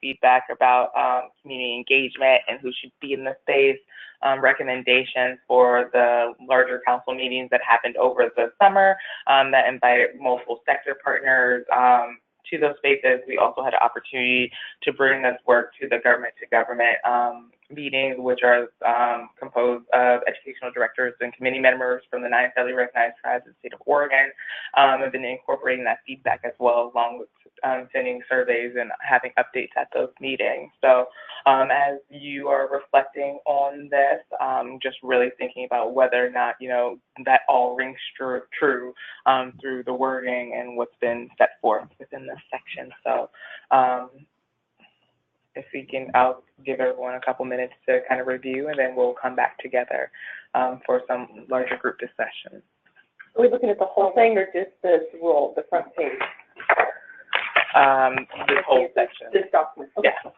feedback about community engagement and who should be in the space, recommendations for the larger council meetings that happened over the summer that invited multiple sector partners to those spaces. We also had an opportunity to bring this work to the government meetings, which are composed of educational directors and committee members from the 9 federally recognized tribes in the state of Oregon, and then incorporating that feedback as well, along with sending surveys and having updates at those meetings. So as you are reflecting on this, just really thinking about whether or not, that all rings true through the wording and what's been set forth within this section. So if we can, I'll give everyone a couple minutes to kind of review, and then we'll come back together for some larger group discussion. Are we looking at the whole thing or just this rule, the front page? This whole section. This document. Okay. Yeah.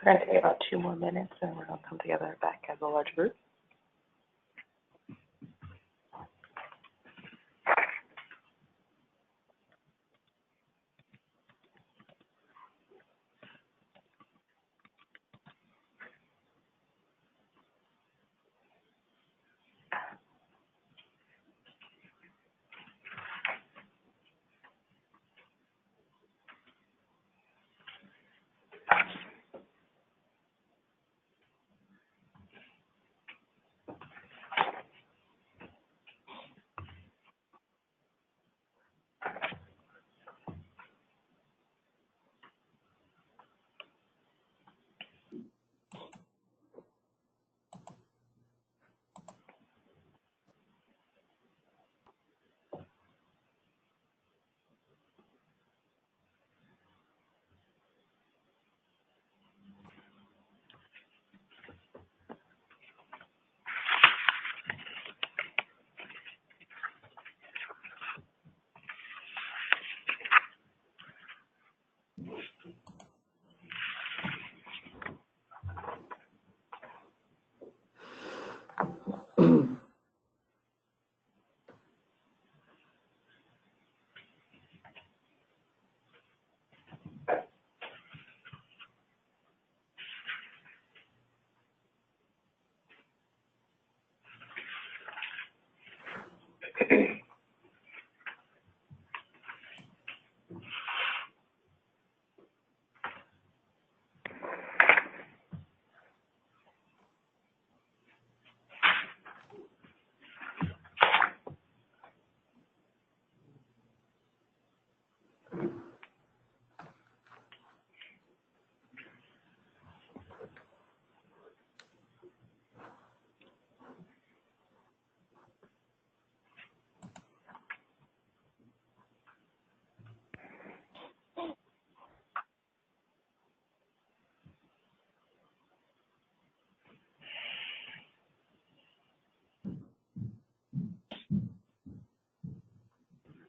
We're going to take about 2 more minutes, and we're going to come together back as a large group.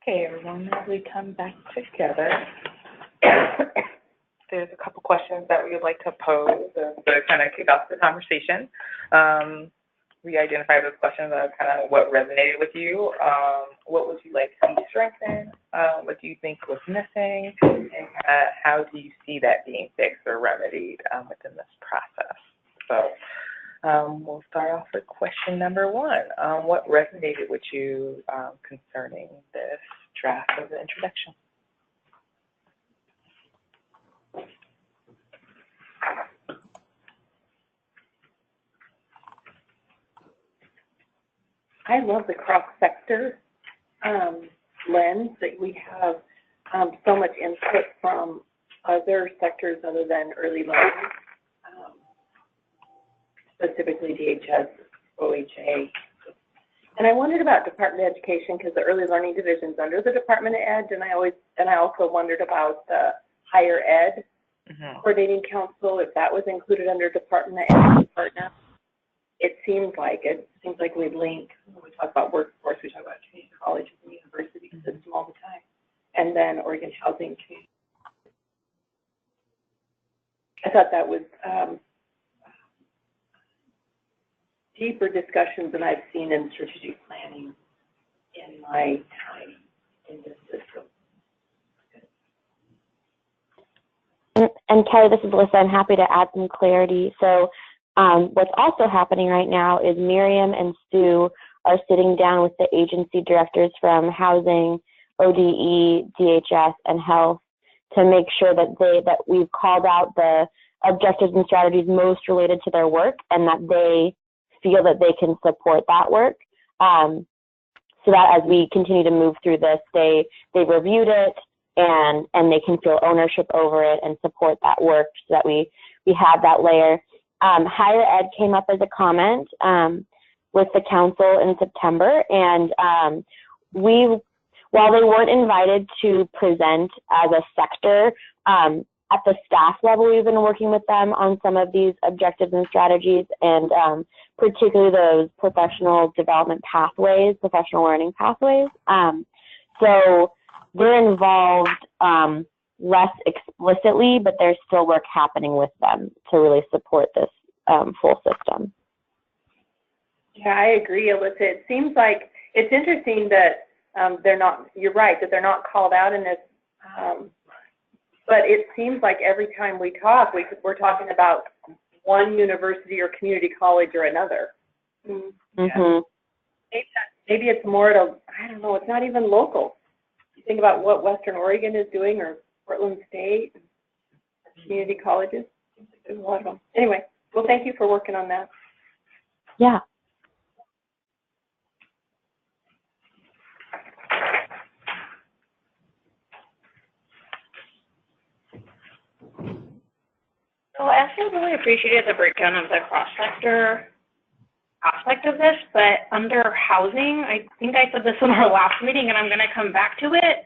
Okay, everyone, as we come back together, there's a couple questions that we would like to pose to kind of kick off the conversation. We identified those questions as kind of what resonated with you, what would you like to see strengthened, what do you think was missing, and how do you see that being fixed or remedied within this process? So we'll start off with question number 1. What resonated with you concerning this draft of the introduction? I love the cross-sector lens that we have so much input from other sectors other than early learning, specifically DHS, OHA. And I wondered about Department of Education because the early learning division's under the Department of Ed, and I also wondered about the higher ed coordinating council, if that was included under Department of Ed partner. It seems like we link, when we talk about workforce, we talk about community colleges and university system all the time, and then Oregon Housing Community. I thought that was deeper discussions than I've seen in strategic planning in my time in this system. And Kelly, this is Alyssa. I'm happy to add some clarity. So what's also happening right now is Miriam and Sue are sitting down with the agency directors from Housing, ODE, DHS, and Health to make sure that we've called out the objectives and strategies most related to their work and that they feel that they can support that work. So that as we continue to move through this, they've reviewed it and they can feel ownership over it and support that work so that we have that layer. Higher ed came up as a comment with the council in September, and while they weren't invited to present as a sector, at the staff level, we've been working with them on some of these objectives and strategies, and particularly those professional development pathways, professional learning pathways. So they're involved less explicitly, but there's still work happening with them to really support this full system. Yeah, I agree, Alyssa. It seems like it's interesting that they're not, you're right, that they're not called out in this, but it seems like every time we talk, we're talking about one university or community college or another. Mm-hmm. Maybe it's more to, I don't know, it's not even local. You think about what Western Oregon is doing or Portland State, community colleges. There's a lot of them. Anyway, well, thank you for working on that. Yeah. So I also really appreciated the breakdown of the cross-sector aspect of this, but under housing, I think I said this in our last meeting, and I'm going to come back to it,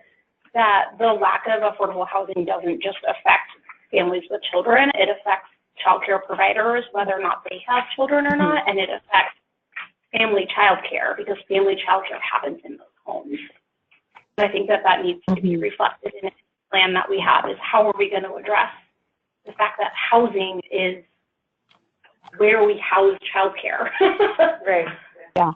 that the lack of affordable housing doesn't just affect families with children, it affects child care providers, whether or not they have children or not, and it affects family child care, because family child care happens in those homes. And I think that that needs to be reflected in the plan that we have, is how are we going to address the fact that housing is where we house childcare. Right. Yeah.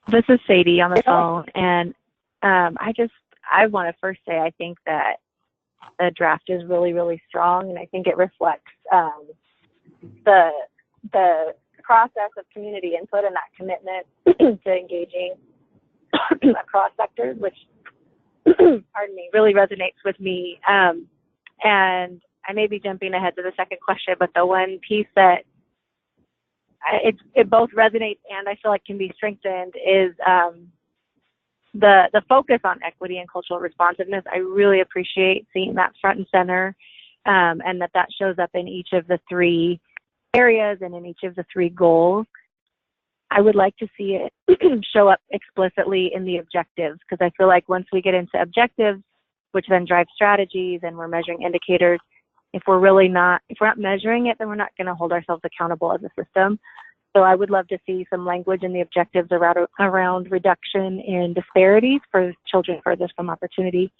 This is Sadie on the phone, and I want to first say I think that the draft is really, really strong, and I think it reflects the process of community input and that commitment to engaging across sectors, which, pardon me, really resonates with me. And I may be jumping ahead to the second question, but the one piece that it both resonates and I feel like can be strengthened is the focus on equity and cultural responsiveness. I really appreciate seeing that front and center, and that shows up in each of the three areas and in each of the three goals. I would like to see it show up explicitly in the objectives, because I feel like once we get into objectives, which then drive strategies and we're measuring indicators, if we're not measuring it, then we're not going to hold ourselves accountable as a system. So I would love to see some language in the objectives around reduction in disparities for children furthest from opportunity.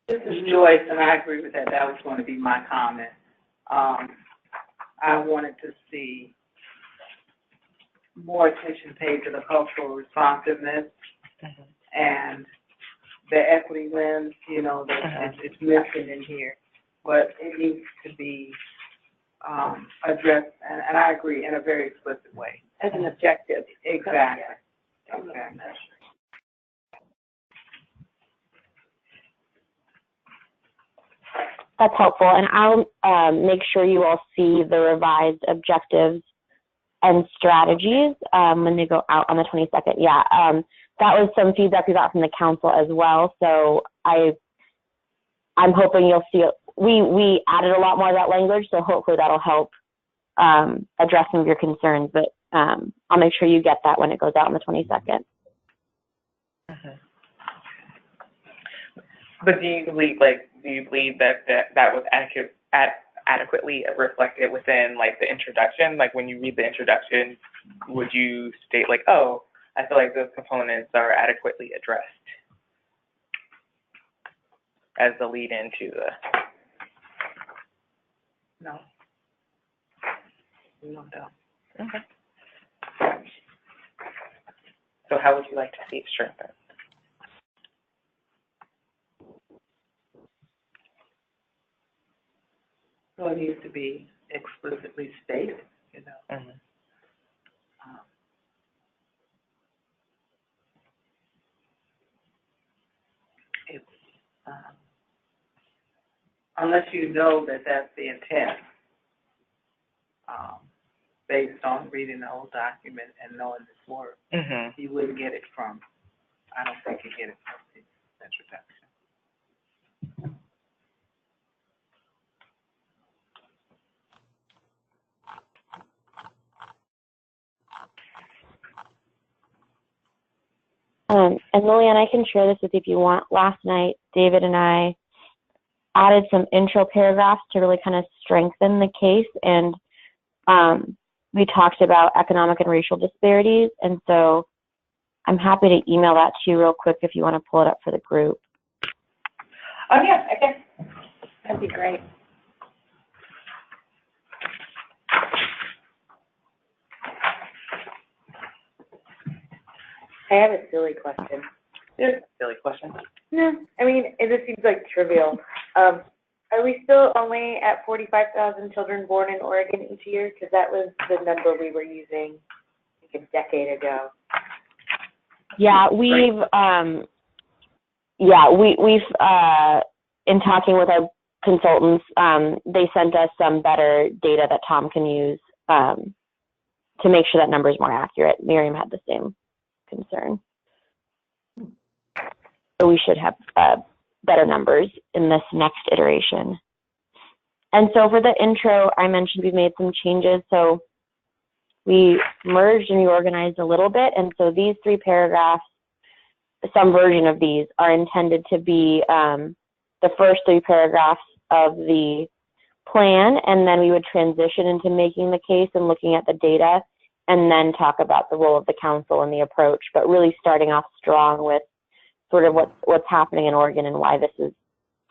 This is Joyce, and I agree with that. That was going to be my comment. I wanted to see more attention paid to the cultural responsiveness and the equity lens, that it's mentioned in here, but it needs to be addressed, and I agree, in a very explicit way. As an objective. Exactly. That's helpful, and I'll make sure you all see the revised objectives and strategies when they go out on the 22nd. Yeah, that was some feedback we got from the council as well, so I'm hoping you'll see it. We added a lot more of that language, so hopefully that'll help address some of your concerns, but I'll make sure you get that when it goes out on the 22nd. But do you believe that was adequately reflected within the introduction? Like when you read the introduction, would you state oh, I feel like those components are adequately addressed as the lead into the? No. No. Okay. So how would you like to see it strengthened? So it needs to be explicitly stated, It's, unless you know that that's the intent, based on reading the whole document and knowing this work, you wouldn't get it from, I don't think you get it from the introduction. And Lillian, I can share this with you if you want. Last night, David and I added some intro paragraphs to really kind of strengthen the case, and we talked about economic and racial disparities, and so I'm happy to email that to you real quick if you want to pull it up for the group. Oh, yeah, I can. That'd be great. I have a silly question. Silly question. No, I mean, it just seems like trivial. Are we still only at 45,000 children born in Oregon each year? Because that was the number we were using like a decade ago. Yeah, we've in talking with our consultants, they sent us some better data that Tom can use to make sure that number is more accurate. Miriam had the same concern. So we should have better numbers in this next iteration. And so for the intro, I mentioned we've made some changes. So we merged and reorganized a little bit. And so these 3 paragraphs, some version of these, are intended to be the first 3 paragraphs of the plan. And then we would transition into making the case and looking at the data, and then talk about the role of the council and the approach, but really starting off strong with sort of what's happening in Oregon and why this is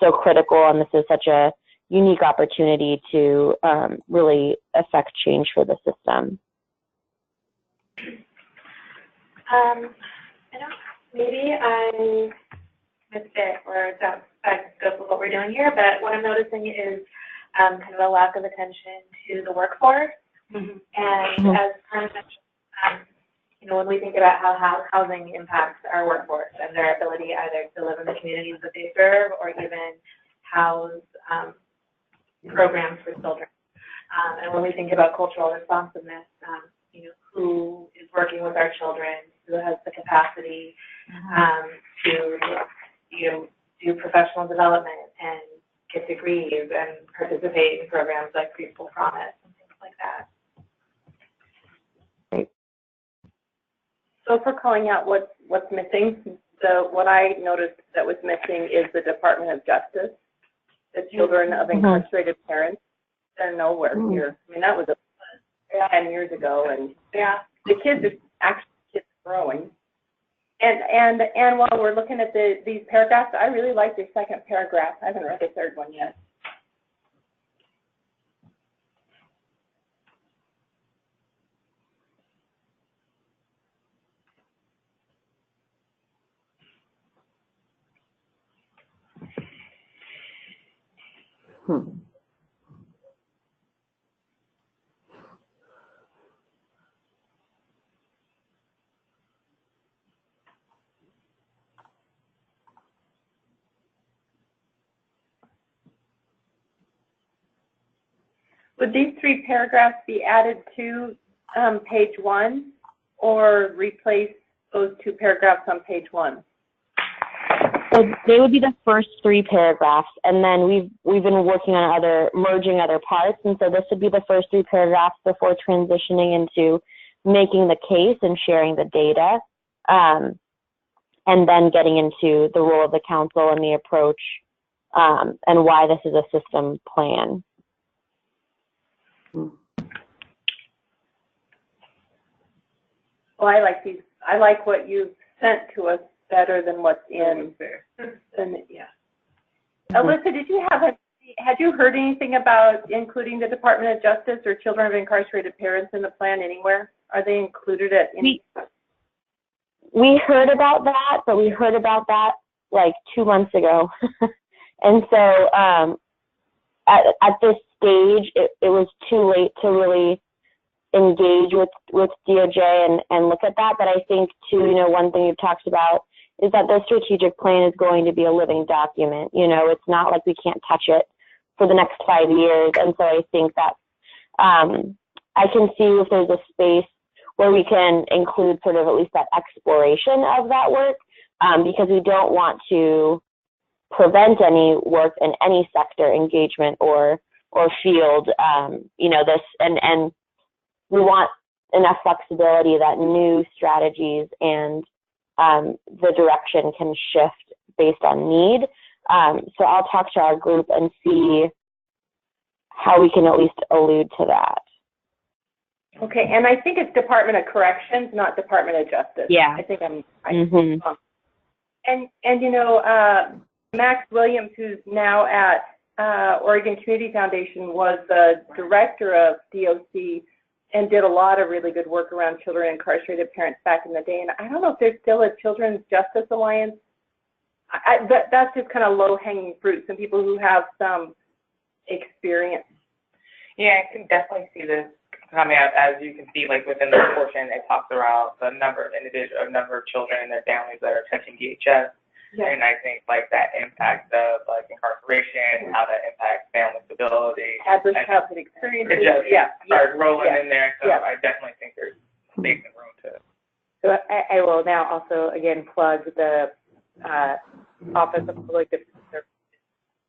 so critical, and this is such a unique opportunity to really affect change for the system. Maybe I missed it or it's outside the scope of what we're doing here, but what I'm noticing is kind of a lack of attention to the workforce. And as Tom mentioned, when we think about how housing impacts our workforce and their ability either to live in the communities that they serve or even house programs for children. And when we think about cultural responsiveness, who is working with our children, who has the capacity to, do professional development and get degrees and participate in programs like Preschool Promise and things like that. So for calling out what's missing, what I noticed that was missing is the Department of Justice. The children of incarcerated parents, they're nowhere here. I mean, that was 10 years ago, and the kids are actually growing. And while we're looking at these paragraphs, I really like the second paragraph. I haven't read the third one yet. Would these 3 paragraphs be added to page 1 or replace those 2 paragraphs on page 1? So they would be the first 3 paragraphs, and then we've been working on merging other parts, and so this would be the first 3 paragraphs before transitioning into making the case and sharing the data, and then getting into the role of the council and the approach, and why this is a system plan. Well, I like these. I like what you've sent to us better than what's in. Alyssa, had you heard anything about including the Department of Justice or children of incarcerated parents in the plan anywhere? Are they included at any? We heard about that, but we heard about that like 2 months ago. And so at this stage, it was too late to really engage with DOJ and look at that. But I think too, one thing you've talked about is that the strategic plan is going to be a living document. It's not like we can't touch it for the next 5 years. And so I think that I can see if there's a space where we can include sort of at least that exploration of that work, because we don't want to prevent any work in any sector engagement or field, this, and we want enough flexibility that new strategies and the direction can shift based on need. So I'll talk to our group and see how we can at least allude to that. Okay, and I think it's Department of Corrections, not Department of Justice. Yeah. I think I'm And you know, Max Williams, who's now at Oregon Community Foundation, was the director of DOC and did a lot of really good work around children and incarcerated parents back in the day. And I don't know if there's still a Children's Justice Alliance. That's just kind of low-hanging fruit, some people who have some experience. Yeah, I can definitely see this coming up. As you can see, like within the portion, it talks about the number of children and their families that are touching DHS. Yeah. And I think like that impact of like incarceration, how that impacts family stability, adverse childhood experiences. Start rolling in there. So I definitely think there's space and room to. So I will now also again plug the Office of Public Defender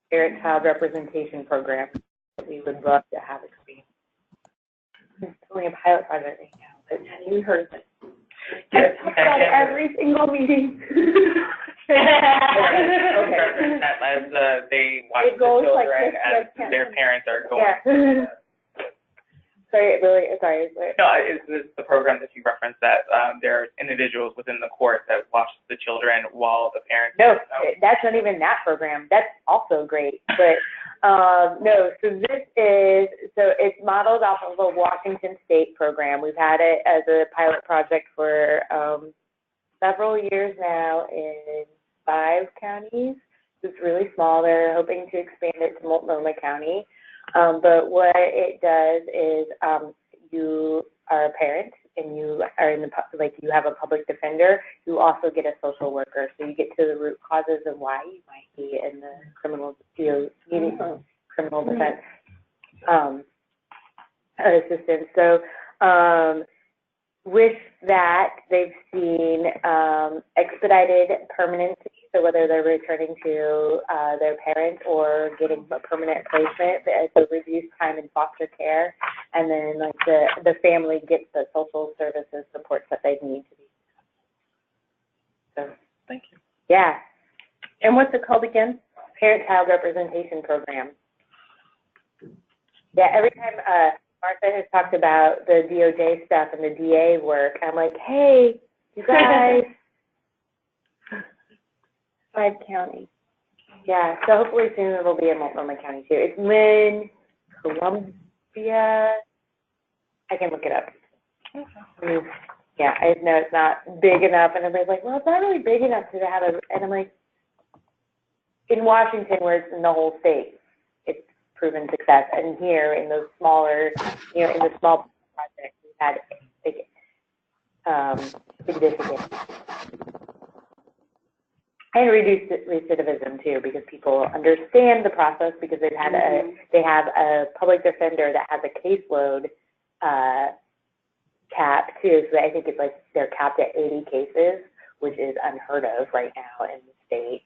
Parent Child Representation Program that we would love to have expand. It's only a pilot project right now, but you heard it. Yes, I talk about it every single meeting. As they watch the children as their parents are going. Sorry. No, it's the program that you referenced that there are individuals within the court that watch the children while the parents. No, that's not even that program. That's also great, but no. So it's modeled off of a Washington State program. We've had it as a pilot project for several years now in 5 counties. It's really small. They're hoping to expand it to Multnomah County. But what it does is you are a parent and you are you have a public defender. You also get a social worker, so you get to the root causes of why you might be in the criminal defense assistance. So with that, they've seen expedited permanency. So whether they're returning to their parent or getting a permanent placement, it's a reduced time in foster care, and then like the family gets the social services supports that they need to be. So thank you. Yeah. And what's it called again? Parent-Child Representation Program. Yeah. Every time Martha has talked about the DOJ stuff and the DA work, I'm like, hey, you guys. 5 counties. Yeah, so hopefully soon it'll be in Multnomah County too. It's in Columbia. I can look it up. Okay. Yeah, I know it's not big enough, and everybody's like, well, it's not really big enough to have a, and I'm like, in Washington, where it's in the whole state, it's proven success. And here in those smaller, in the small projects, we've had significant. And reduce recidivism too, because people understand the process, because they have a public defender that has a caseload cap too. So I think it's like they're capped at 80 cases, which is unheard of right now in the state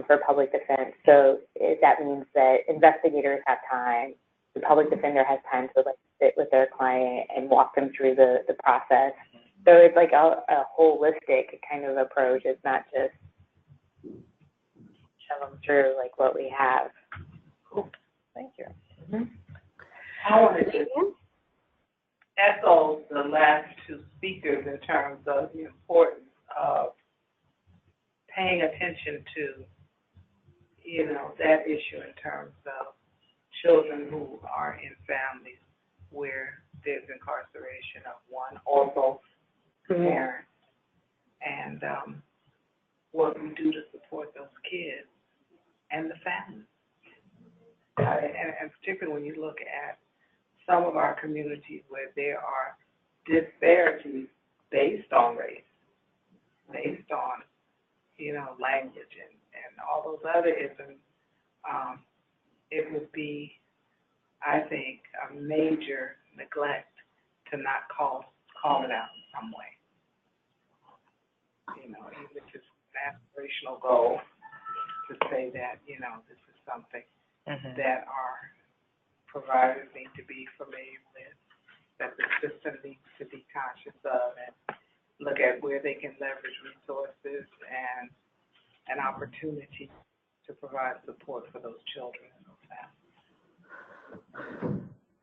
for public defense. So that means that investigators have time, the public defender has time to sit with their client and walk them through the process. So it's like a holistic kind of approach. It's not just shove them through like what we have. Cool. Thank you. Mm-hmm. I wanted to echo the last 2 speakers in terms of the importance of paying attention to, that issue in terms of children who are in families where there's incarceration of one or both parents, and what we do to support those kids and the families. And particularly when you look at some of our communities where there are disparities based on race, based on, language and all those other isms, it would be, I think, a major neglect to not call it out in some way. Even if it's an aspirational goal to say that, this is something that our providers need to be familiar with, that the system needs to be conscious of, and look at where they can leverage resources and an opportunity to provide support for those children and those families.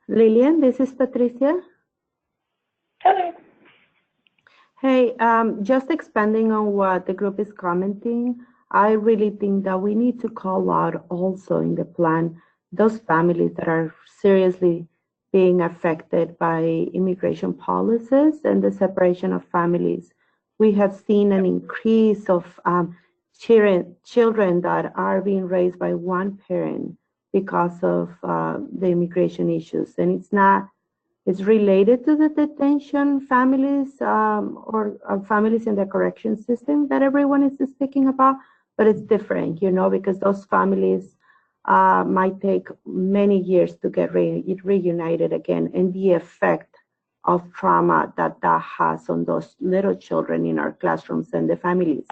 Lillian, this is Patricia. Heather. Hey, just expanding on what the group is commenting, I really think that we need to call out also in the plan those families that are seriously being affected by immigration policies and the separation of families. We have seen an increase of children that are being raised by one parent because of the immigration issues. And it's related to the detention families or families in the correction system that everyone is speaking about, but it's different, because those families might take many years to get reunited again, and the effect of trauma that has on those little children in our classrooms and the families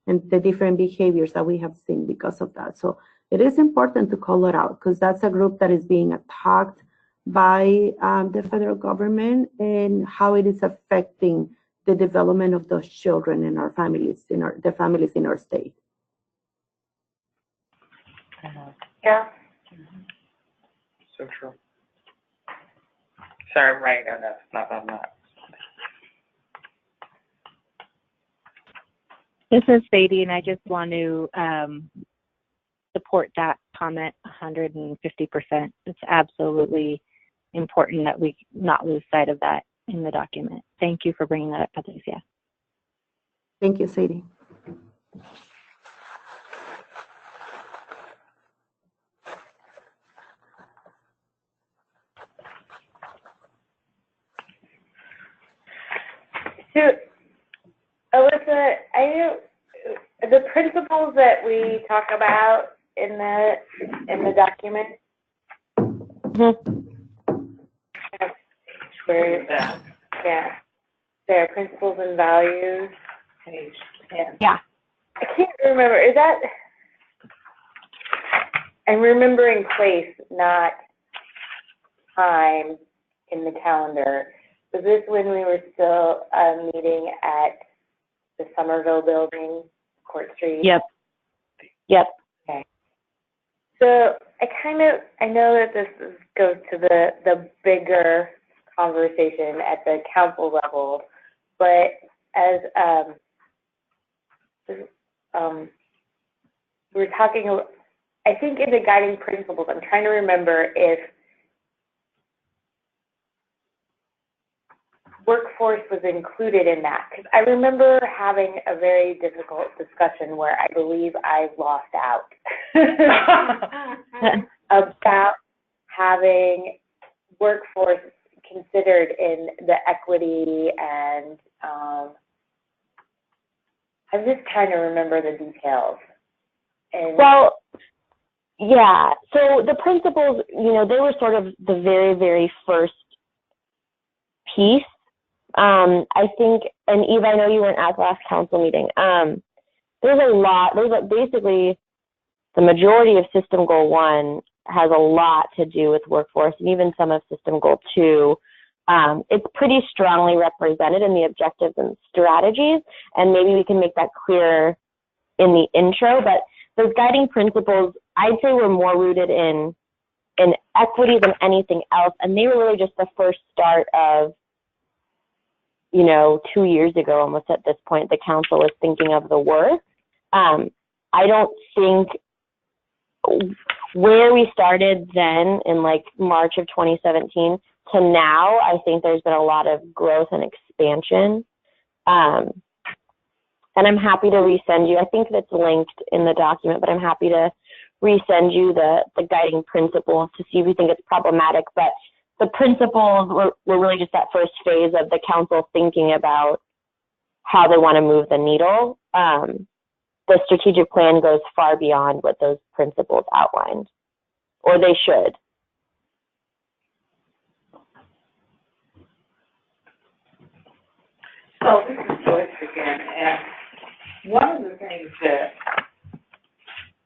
and the different behaviors that we have seen because of that. So it is important to call it out because that's a group that is being attacked by the federal government and how it is affecting the development of those children and our families, the families in our state. Yeah. So true. Sorry, I'm writing on this. Not on that. This is Sadie, and I just want to support that comment 150%. It's absolutely important that we not lose sight of that in the document. Thank you for bringing that up, Patricia. Thank you, Sadie. So, Alyssa, I know the principles that we talk about in the document. Where is that? Yeah. There are principles and values. Page 10. Yeah. I can't remember. Is that? I'm remembering place, not time in the calendar. Was this when we were still meeting at the Somerville building, Court Street? Yep. Okay. So I know that this goes to the bigger conversation at the council level, but as we're talking, I think in the guiding principles, I'm trying to remember if workforce was included in that, because I remember having a very difficult discussion where I believe I lost out about having workforce considered in the equity, and I'm just trying to remember the details. And well, yeah, so the principles, they were sort of the very, very first piece. I think, and Eva, I know you weren't at the last council meeting. Basically the majority of System Goal 1 has a lot to do with workforce, and even some of System Goal 2. It's pretty strongly represented in the objectives and strategies, and maybe we can make that clearer in the intro, but those guiding principles, I'd say, were more rooted in equity than anything else, and they were really just the first start of 2 years ago, almost at this point, the council was thinking of the work. I don't think where we started then in March of 2017 to now, I think there's been a lot of growth and expansion. And I'm happy to resend you, I think that's linked in the document, but I'm happy to resend you the guiding principles to see if you think it's problematic. But the principles were really just that first phase of the council thinking about how they want to move the needle. The strategic plan goes far beyond what those principles outlined, or they should. So this is Joyce again, and one of the things that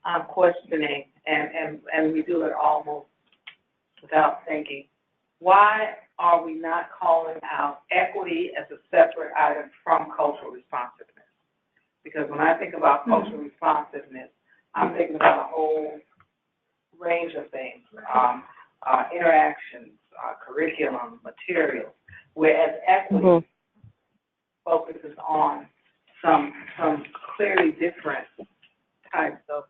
I'm questioning, and we do it almost without thinking, why are we not calling out equity as a separate item from cultural responsiveness? Because when I think about cultural responsiveness, I'm thinking about a whole range of things, interactions, curriculum, materials. whereas equity focuses on some clearly different types of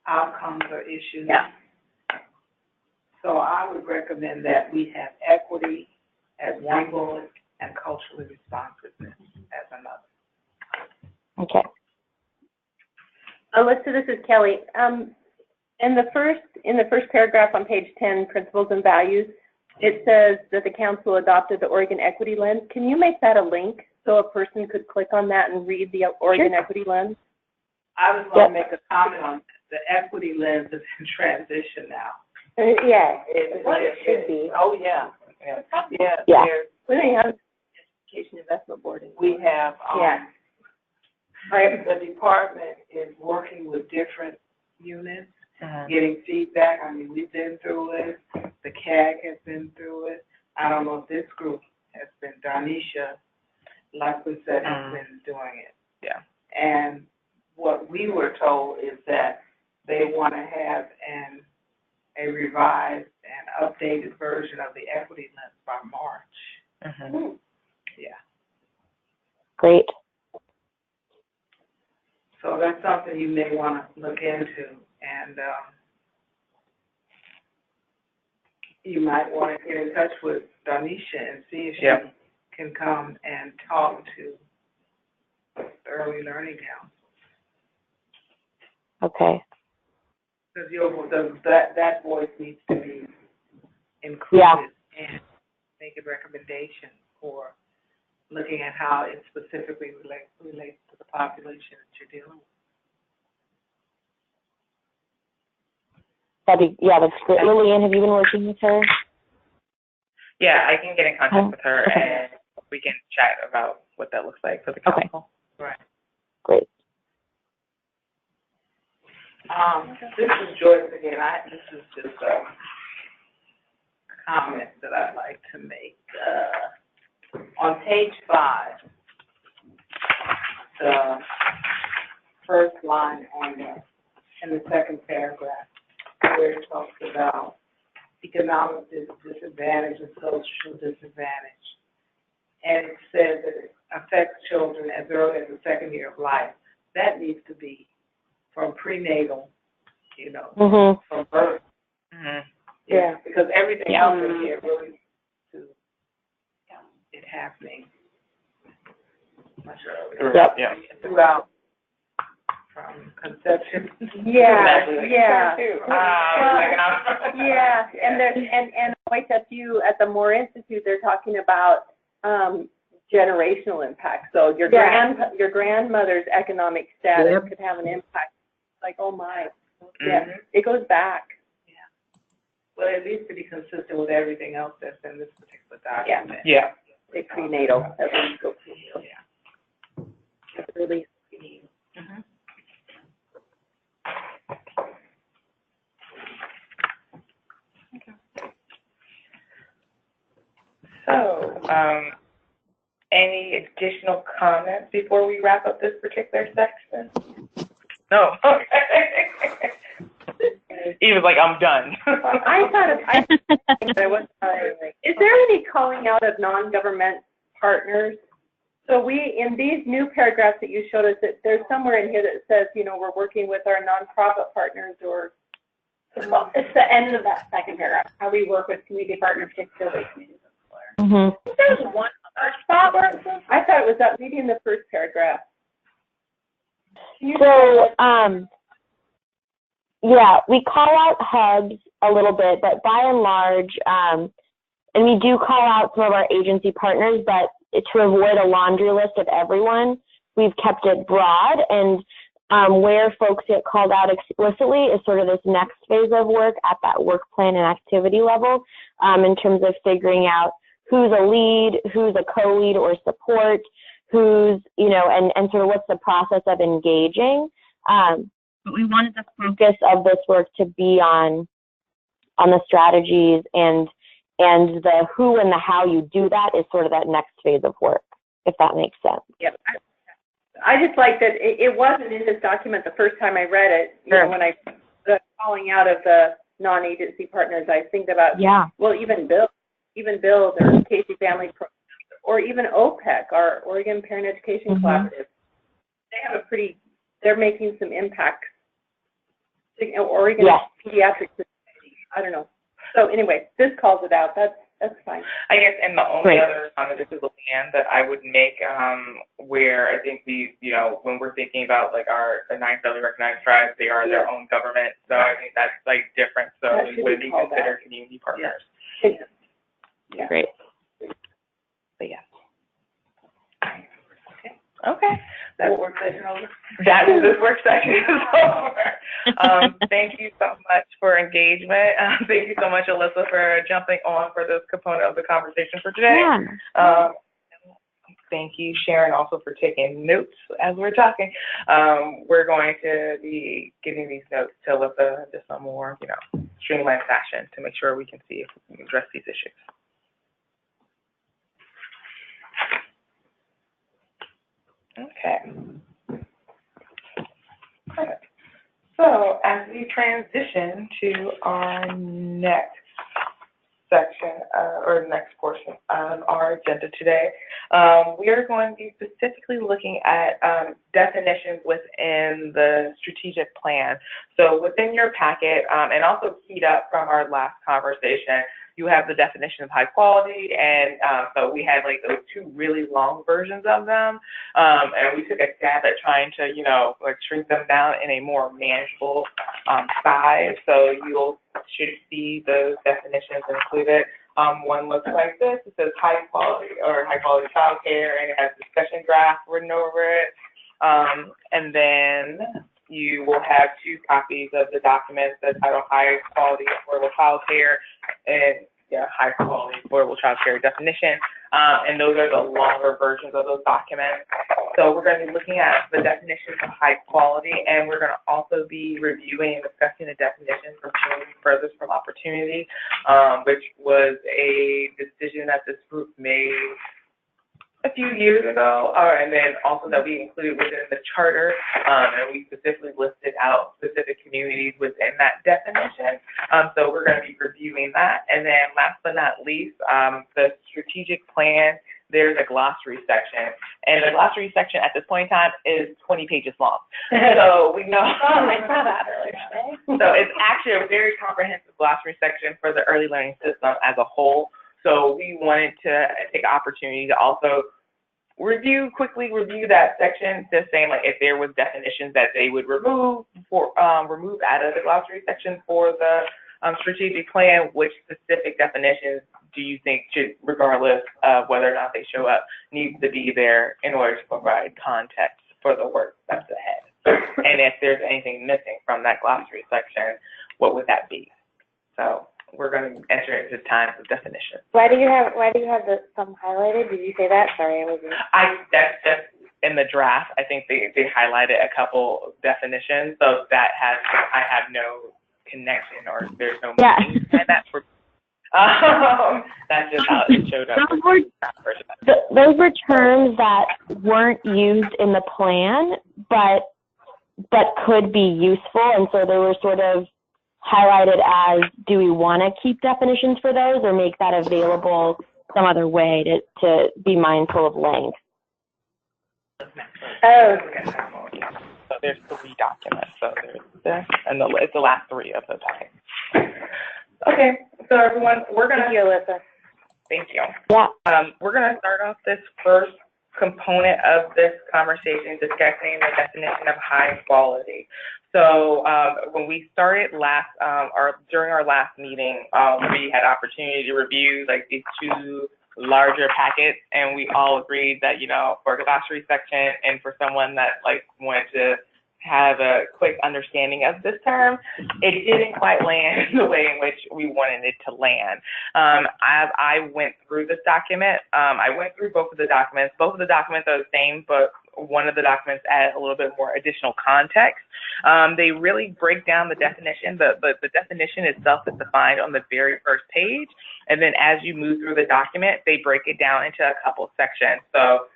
outcomes or issues. Yeah. So I would recommend that we have equity as one bullet and culturally responsiveness as another. Okay. Alyssa, this is Kelly. In the first paragraph on page 10, principles and values, it says that the council adopted the Oregon Equity Lens. Can you make that a link so a person could click on that and read the Oregon Equity Lens? I was going to make a comment on the equity lens is in transition now. Yeah, It should be. Oh, yeah. Yeah. We don't have Education Investment Board. We have, the department is working with different units, getting feedback. I mean, we've been through it. The CAG has been through it. I don't know if this group has been, Darnisha, like we said, has been doing it. Yeah. And what we were told is that they want to have a revised and updated version of the equity lens by March. Yeah. Great. So that's something you may want to look into, and you might want to get in touch with Darnisha and see if she can come and talk to the Early Learning Council. Okay. Because that voice needs to be included and make a recommendation for looking at how it specifically relates to the population that you're dealing with. That's great. Lillian, have you been working with her? Yeah, I can get in contact with her and we can chat about what that looks like for the council. Right. Great. This is Joyce again. This is just a comment that I'd like to make. On page 5, the first line in the second paragraph, where it talks about economic disadvantage and social disadvantage, and it says that it affects children as early as the second year of life. That needs to be from prenatal, from birth. Yeah, because everything else in here really leads to it happening much earlier. Throughout, from conception. Yeah. And OHSU at the Moore Institute, they're talking about generational impact. So your grandmother's economic status could have an impact. Like, oh my, it goes back. Yeah. Well, it needs to be consistent with everything else that's in this particular document. Yeah. It's prenatal. That's when you go prenatal. Yeah. It's really prenatal. So, any additional comments before we wrap up this particular section? No. Okay. He was like, I'm done. Is there any calling out of non-government partners? So in these new paragraphs that you showed us, there's somewhere in here that says, we're working with our nonprofit partners or. Well, it's the end of that second paragraph, how we work with community partners, particularly communities of color. There's one other spot where it says, I thought it was that maybe in the first paragraph. We call out hubs a little bit, but by and large, and we do call out some of our agency partners, but to avoid a laundry list of everyone, we've kept it broad, and where folks get called out explicitly is sort of this next phase of work at that work plan and activity level, in terms of figuring out who's a lead, who's a co-lead or support, who's, and sort of what's the process of engaging. But we wanted the focus of this work to be on the strategies, and the who and the how you do that is sort of that next phase of work, if that makes sense. Yep. I just like that it wasn't in this document the first time I read it. When the calling out of the non-agency partners, I think about, well, even Bill, even BUILD or Casey Family Pro, or even OPEC, our Oregon Parent Education Collaborative. They have a pretty, they're making some impact. Oregon Pediatric Society, I don't know. So anyway, this calls it out. That's fine. I guess, and the only other comment, this is a land that I would make, where I think we, you know, when we're thinking about like our 9 federally recognized tribes, they are their own government. So I think that's like different. So it would be considered community partners. Yeah. Great. But yeah. Okay. That work session over? This work session is over. Thank you so much for engagement. Thank you so much, Alyssa, for jumping on for this component of the conversation for today. Yeah. Thank you, Sharon, also for taking notes as we're talking. We're going to be giving these notes to Alyssa in some more, you know, streamlined fashion to make sure we can see if we can address these issues. Okay. Perfect. So as we transition to our next section, or next portion of our agenda today, we are going to be specifically looking at definitions within the strategic plan. So within your packet, and also keyed up from our last conversation, you have the definition of high quality, and so we had like those 2 really long versions of them, and we took a stab at trying to, you know, like shrink them down in a more manageable size. So you should see those definitions included. One looks like this. It says high quality child care, and it has discussion draft written over it. And then you will have 2 copies of the documents that title high quality affordable child care and high quality affordable child care definition. And those are the longer versions of those documents. So we're going to be looking at the definitions of high quality, and we're going to also be reviewing and discussing the definition from children furthest from opportunity, which was a decision that this group made a few years ago, and then also that we included within the charter, and we specifically listed out specific communities within that definition. So we're going to be reviewing that. And then last but not least, the strategic plan, there's a glossary section. And the glossary section at this point in time is 20 pages long. So we know. I saw that earlier today. So it's actually a very comprehensive glossary section for the early learning system as a whole. So we wanted to take opportunity to also quickly review that section, just saying like if there was definitions that they would remove out of the glossary section for the strategic plan, which specific definitions do you think should, regardless of whether or not they show up, needs to be there in order to provide context for the work that's ahead? And if there's anything missing from that glossary section, what would that be? So we're going to enter into times of definition. Why do you have some highlighted? Did you say that? Sorry, I wasn't. That's just in the draft. I think they highlighted a couple definitions, so that I have no connection, or there's no meaning behind that for. That's just how it showed up. Those were terms that weren't used in the plan, but could be useful, and so they were sort of highlighted as, do we want to keep definitions for those or make that available some other way to be mindful of length? Oh. So there's 3 documents. So there's this, and it's the last 3 of the documents. Okay, so everyone, we're going to... Thank you, Alyssa. Thank you. Yeah. We're going to start off this first component of this conversation discussing the definition of high quality. So when we started during our last meeting, we had opportunity to review like these 2 larger packets, and we all agreed that, you know, for the glossary section and for someone that like wanted to have a quick understanding of this term, it didn't quite land the way in which we wanted it to land. I went through this document. I went through both of the documents. Both of the documents are the same, but one of the documents add a little bit more additional context. They really break down the definition, but the definition itself is defined on the very first page. And then as you move through the document, they break it down into a couple sections. So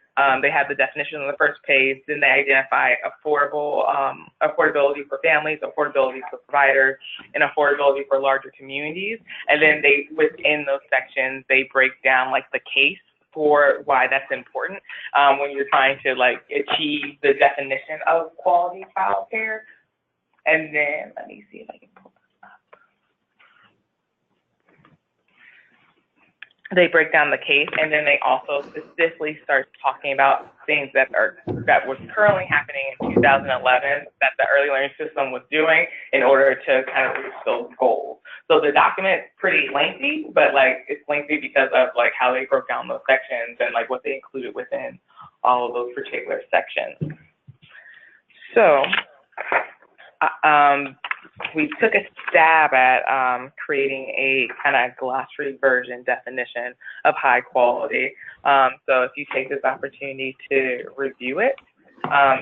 They have the definition on the first page, then they identify affordability for families, affordability for providers, and affordability for larger communities. And then they, within those sections, they break down like the case for why that's important when you're trying to like achieve the definition of quality childcare. And then let me see if I can pull this up. They break down the case, and then they also specifically start talking about things that was currently happening in 2011 that the early learning system was doing in order to kind of reach those goals. So the document's pretty lengthy, but like it's lengthy because of like how they broke down those sections and like what they included within all of those particular sections. So we took a stab at creating a kind of glossary version definition of high quality. So if you take this opportunity to review it,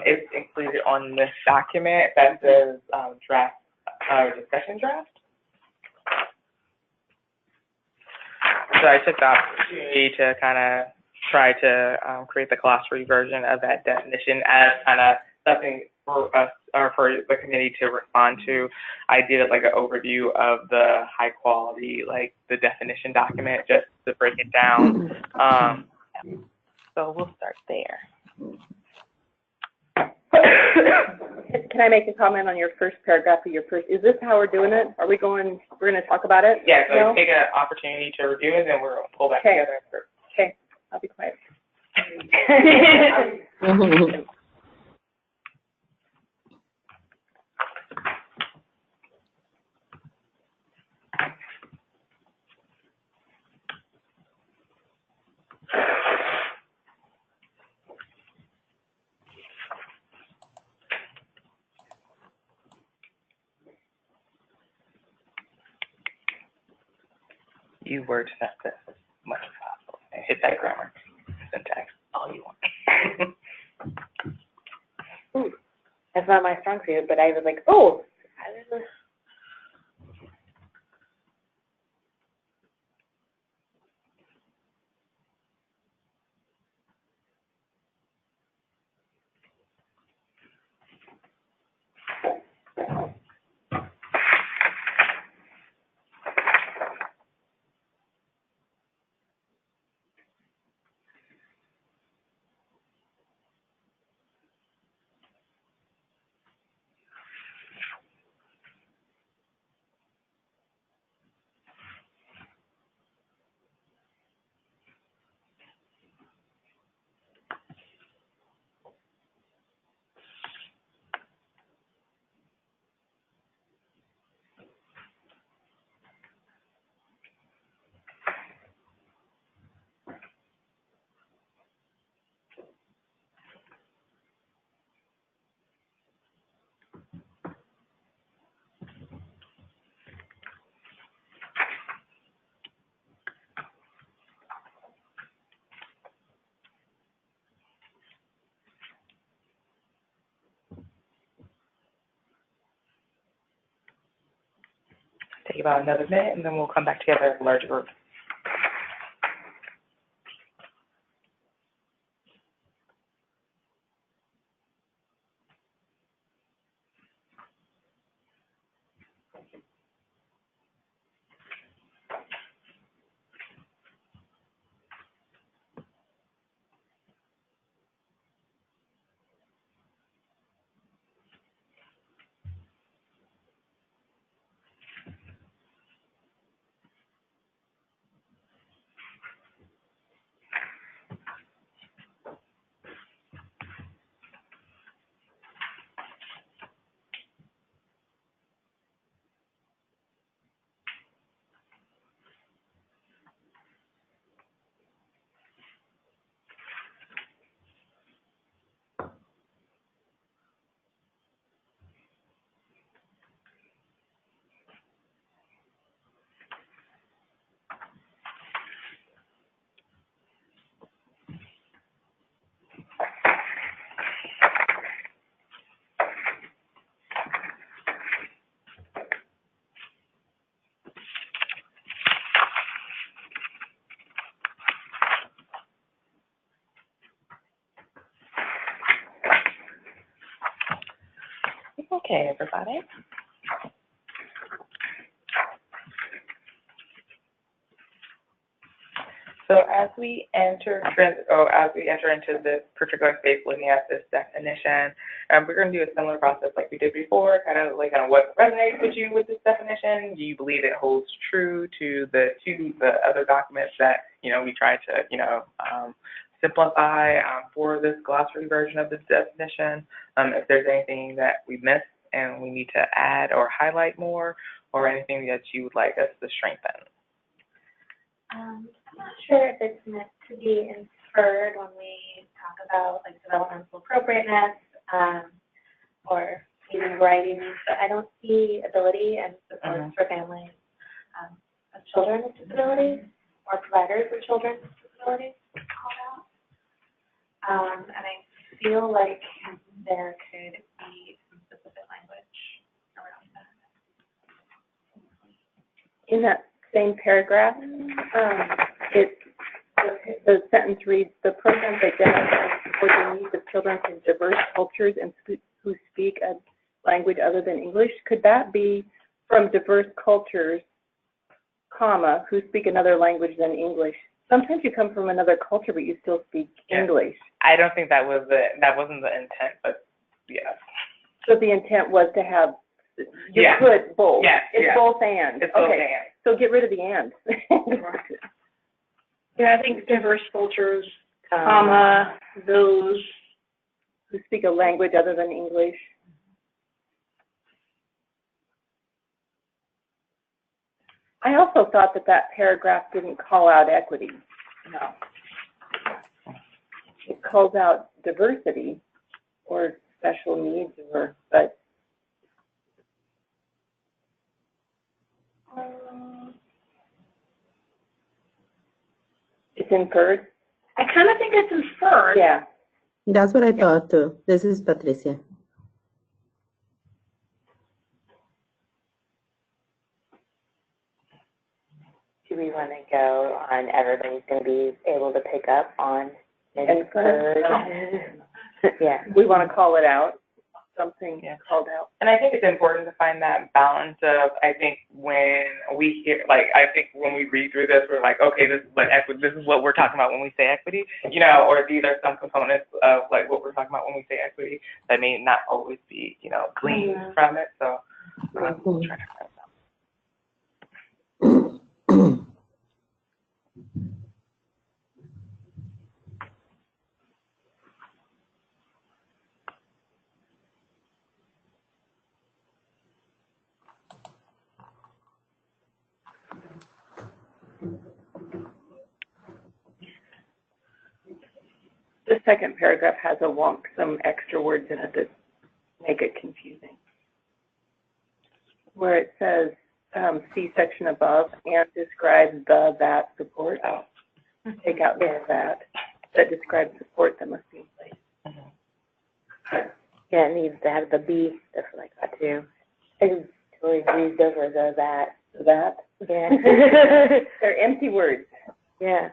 it's included on this document that says draft discussion draft. So I took the opportunity to kind of try to create the glossary version of that definition as kind of something for us or for the committee to respond to. I did like an overview of the high quality, like the definition document, just to break it down. So we'll start there. Can I make a comment on your first paragraph of your first? Is this how we're doing it? Are we going? We're going to talk about it? Yeah. So take an opportunity to review it, and we're going to pull back together. Okay. I'll be quiet. You wordsmith this as much as possible and hit that grammar, syntax, all you want. That's not my strong suit, but I was like, oh. Take about another minute, and then we'll come back together as a larger group. Okay, everybody. So as we enter into this particular space, looking at this definition, we're going to do a similar process like we did before, kind of what resonates with you with this definition. Do you believe it holds true to the other documents that we try to simplify for this glossary version of this definition? If there's anything that we missed and we need to add or highlight more, or anything that you would like us to strengthen. I'm not sure if it's meant to be inferred when we talk about like developmental appropriateness or even variety, but I don't see ability and supports for families of children with disabilities or providers of children with disabilities called out. And I feel like there could be some specific language around that. In that same paragraph, the sentence reads, the programs identify and support the needs of children from diverse cultures and who speak a language other than English. Could that be from diverse cultures, comma, who speak another language than English? Sometimes you come from another culture, but you still speak English. I don't think that wasn't the intent, but yeah. So the intent was to have, you put both. Yes, it's both and. It's both and. So get rid of the and. Yeah, I think diverse cultures, comma, those who speak a language other than English. I also thought that paragraph didn't call out equity. No. It calls out diversity or special needs, but it's inferred. I kind of think it's inferred. Yeah. That's what I thought too. This is Patricia. Do we want to go on everybody's going to be able to pick up on inferred? Yeah. We want to call it out. Something called out. And I think it's important to find that balance of, I think when we hear, when we read through this, we're like, okay, this is what we're talking about when we say equity, or these are some components of like what we're talking about when we say equity that may not always be, gleaned from it. So we'll try to find that. The second paragraph has some extra words in it that make it confusing. Where it says, see section above, and describes that support. Take out that describes support that must be in place. Yeah, it needs to have the be, stuff like that too. I totally breezed over that. Yeah. They're empty words. Yeah.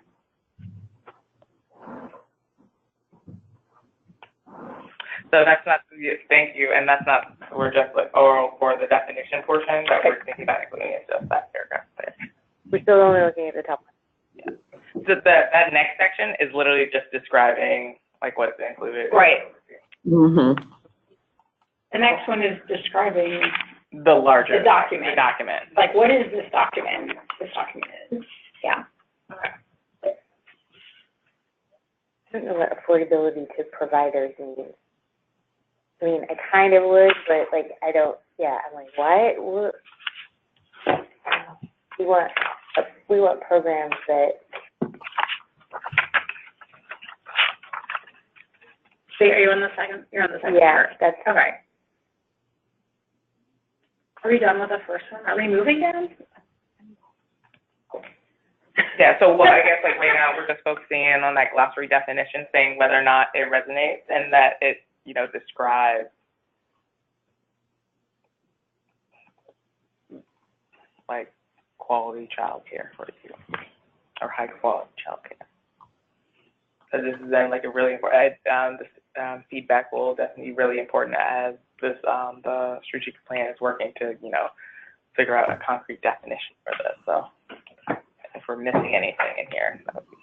So that's not, thank you, and that's not, we're just like, for the definition portion that we're thinking about including it, just that paragraph there. We're still only looking at the top one. Yeah. So that next section is literally just describing like what's included. Right. Mm-hmm. The next one is describing the document. The document. Like, what is this document? This document is. Yeah. Okay. I don't know what affordability to providers means. I mean, I kind of would, but like, I don't. Yeah, I'm like, what? We want programs that. So are you on the second? You're on the second. Yeah, part. that's okay. Are we done with the first one? Are we moving down? Yeah, so what I guess like right now we're just focusing in on that glossary definition, saying whether or not it resonates and that it, describes like quality childcare for you or high quality childcare. So this is then like a really important, feedback will definitely be really important as this the strategic plan is working to, figure out a concrete definition for this. So if we're missing anything in here, that would be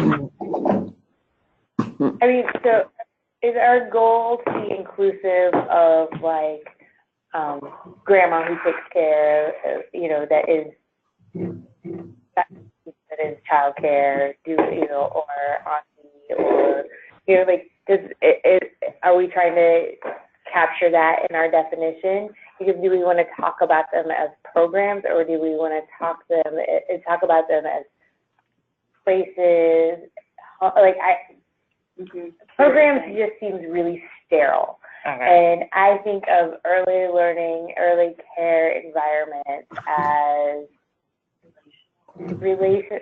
helpful. I mean, so is our goal to be inclusive of like grandma who takes care, that is childcare, or auntie, or like, are we trying to capture that in our definition? Because do we want to talk about them as programs, or do we want to talk about them as places? Programs just seems really sterile. Okay. And I think of early learning, early care environments as relational,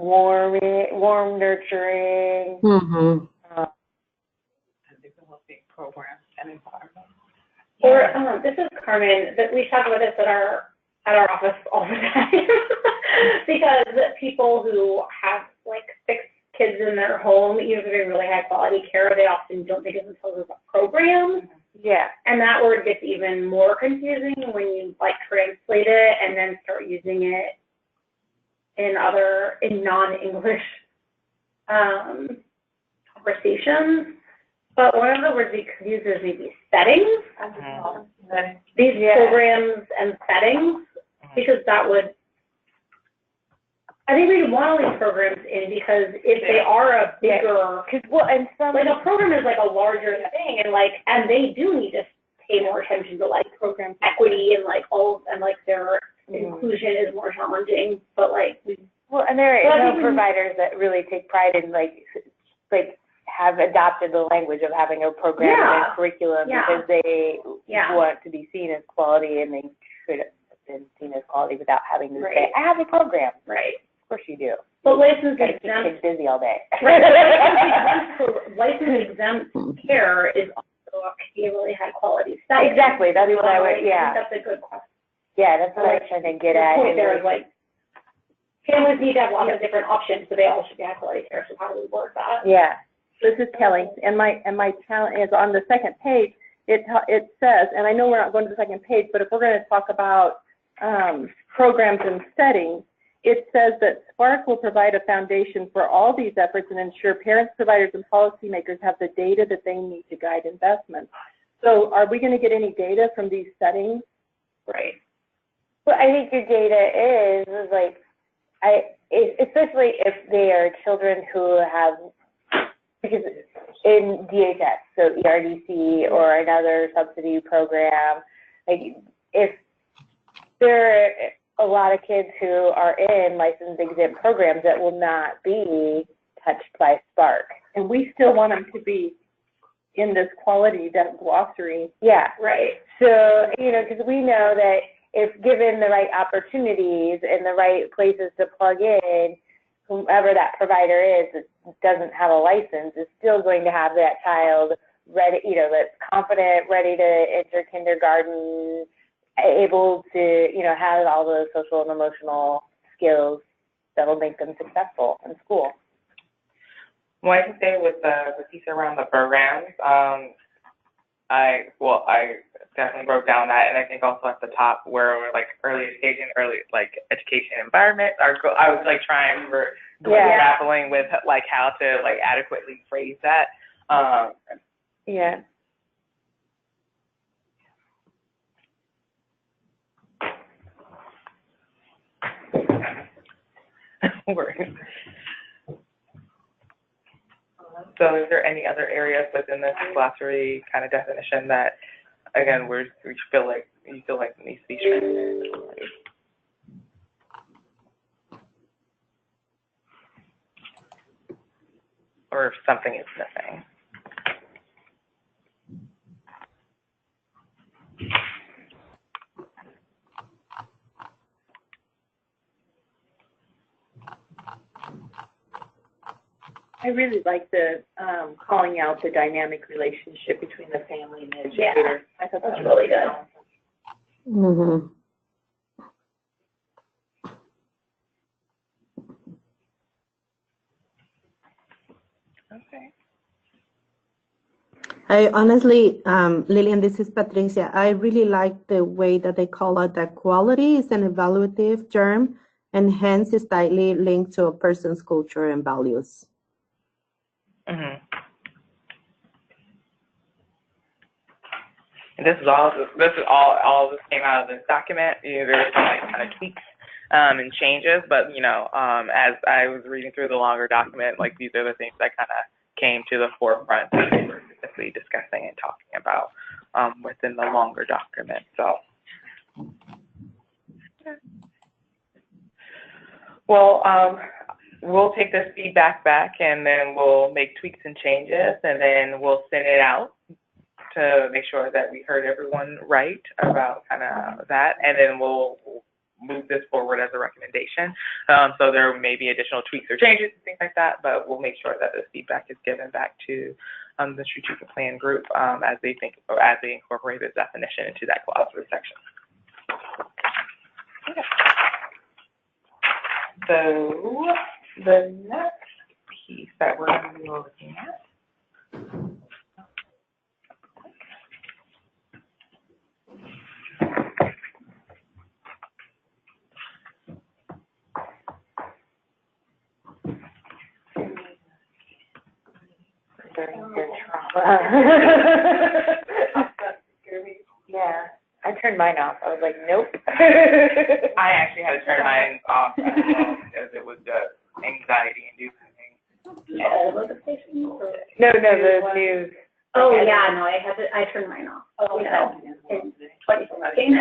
warm, nurturing. Developing programs and environments. Or this is Carmen. But we talk about this at our office all the time because people who have like 6 kids in their home, even if they're really high quality care, they often don't think of themselves as a program. Yeah. And that word gets even more confusing when you like translate it and then start using it in non-English conversations. But one of the words we could use is maybe settings. These programs and settings, because that would, I think we'd want all these programs in, because if they are a bigger, like a program is like a larger thing, and they do need to pay more attention to like program equity and like their inclusion is more challenging, but and there are providers that really take pride in like have adopted the language of having a program and a curriculum because they want to be seen as quality, and they could have been seen as quality without having to say, I have a program. Right. Of course you do. But license exempt, kids busy all day. License exempt care is also a really high quality stuff. Exactly. That's what I would. Yeah. I think that's a good question. Yeah, that's what I was trying to get at. The point there is families need to have lots of different options, so they all should be high quality care. So how do we work that? Yeah. This is Kelly, and my challenge is on the second page. It says, and I know we're not going to the second page, but if we're going to talk about programs and settings, it says that Spark will provide a foundation for all these efforts and ensure parents, providers, and policymakers have the data that they need to guide investments. So, are we going to get any data from these settings? Right. Well, I think your data is especially if they are children who have. Because in DHS, so ERDC or another subsidy program, if there are a lot of kids who are in license exempt programs that will not be touched by Spark. And we still want them to be in this quality, that glossary. Yeah, right. So, because we know that if given the right opportunities and the right places to plug in, whoever that provider is that doesn't have a license is still going to have that child ready, that's confident, ready to enter kindergarten, able to, have all those social and emotional skills that'll make them successful in school. Well, I can say with the piece around the programs, I definitely broke down that, and I think also at the top where we're early education environment. I was trying, we were grappling with how to adequately phrase that. Yeah. So is there any other areas within this glossary kind of definition that, again, you feel like needs to be strengthened? Or if something is missing? I really like the calling out the dynamic relationship between the family and the educator. Yeah, I thought that was really good. Mm-hmm. Okay. I honestly, Lillian, this is Patricia. I really like the way that they call it that quality is an evaluative term, and hence is tightly linked to a person's culture and values. Mm-hmm. And this is all this came out of this document. You know, there's some like kind of tweaks and changes, but you know, as I was reading through the longer document, like these are the things that kind of came to the forefront that they were specifically discussing and talking about within the longer document. So, well, we'll take this feedback back, and then we'll make tweaks and changes, and then we'll send it out to make sure that we heard everyone right about kind of that, and then we'll move this forward as a recommendation. So there may be additional tweaks or changes and things like that, but we'll make sure that this feedback is given back to the strategic plan group as they incorporate this definition into that glossary section. Okay. So the next piece that we're going to be looking at Yeah, I turned mine off. I was like, nope. I actually had to turn mine off because it was just anxiety-inducing. All notifications? No, the news. Oh, yeah, no, I turned mine off. Oh, yeah. In 2017.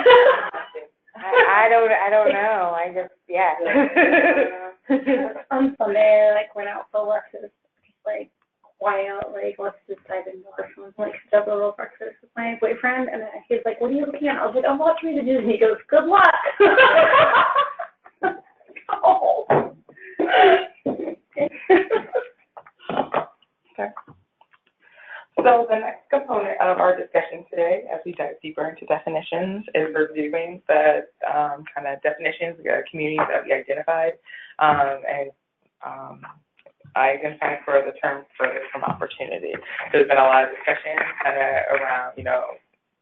I don't know. I just, yeah. On Sunday, I like went out for breakfast, just like quiet, like let's just dive into this one, like have a little breakfast with my boyfriend, and then he's like, "What are you looking at?" I was like, "I'm watching the news," and he goes, "Good luck." Oh. Okay. So the next component of our discussion today, as we dive deeper into definitions, is reviewing the kind of definitions, the communities that we identified, and identifying for the term furthest from opportunity. There's been a lot of discussion kind of around, you know,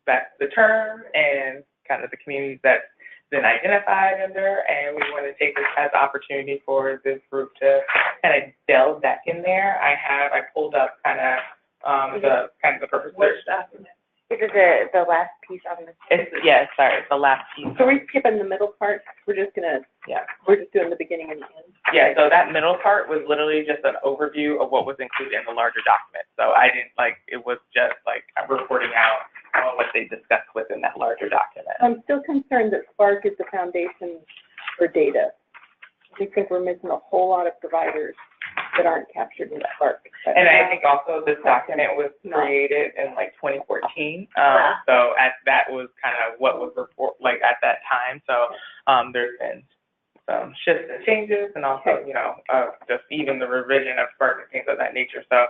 that the term and kind of the communities that's been identified under, and we want to take this as an opportunity for this group to kind of delve back in there. I pulled up kind of the purpose search document. Is it the last piece on this? It's the last piece. So we're skipping the middle part. We're just doing the beginning and the end. Yeah, so that middle part was literally just an overview of what was included in the larger document. So I didn't it was just like I'm reporting out on what they discussed within that larger document. I'm still concerned that Spark is the foundation for data. I think we're missing a whole lot of providers that aren't captured in Spark. And I think also this document was created in like 2014. So that was kind of what was at that time. So there's been some shifts and changes, and also, you know, just even the revision of Spark and things of that nature. So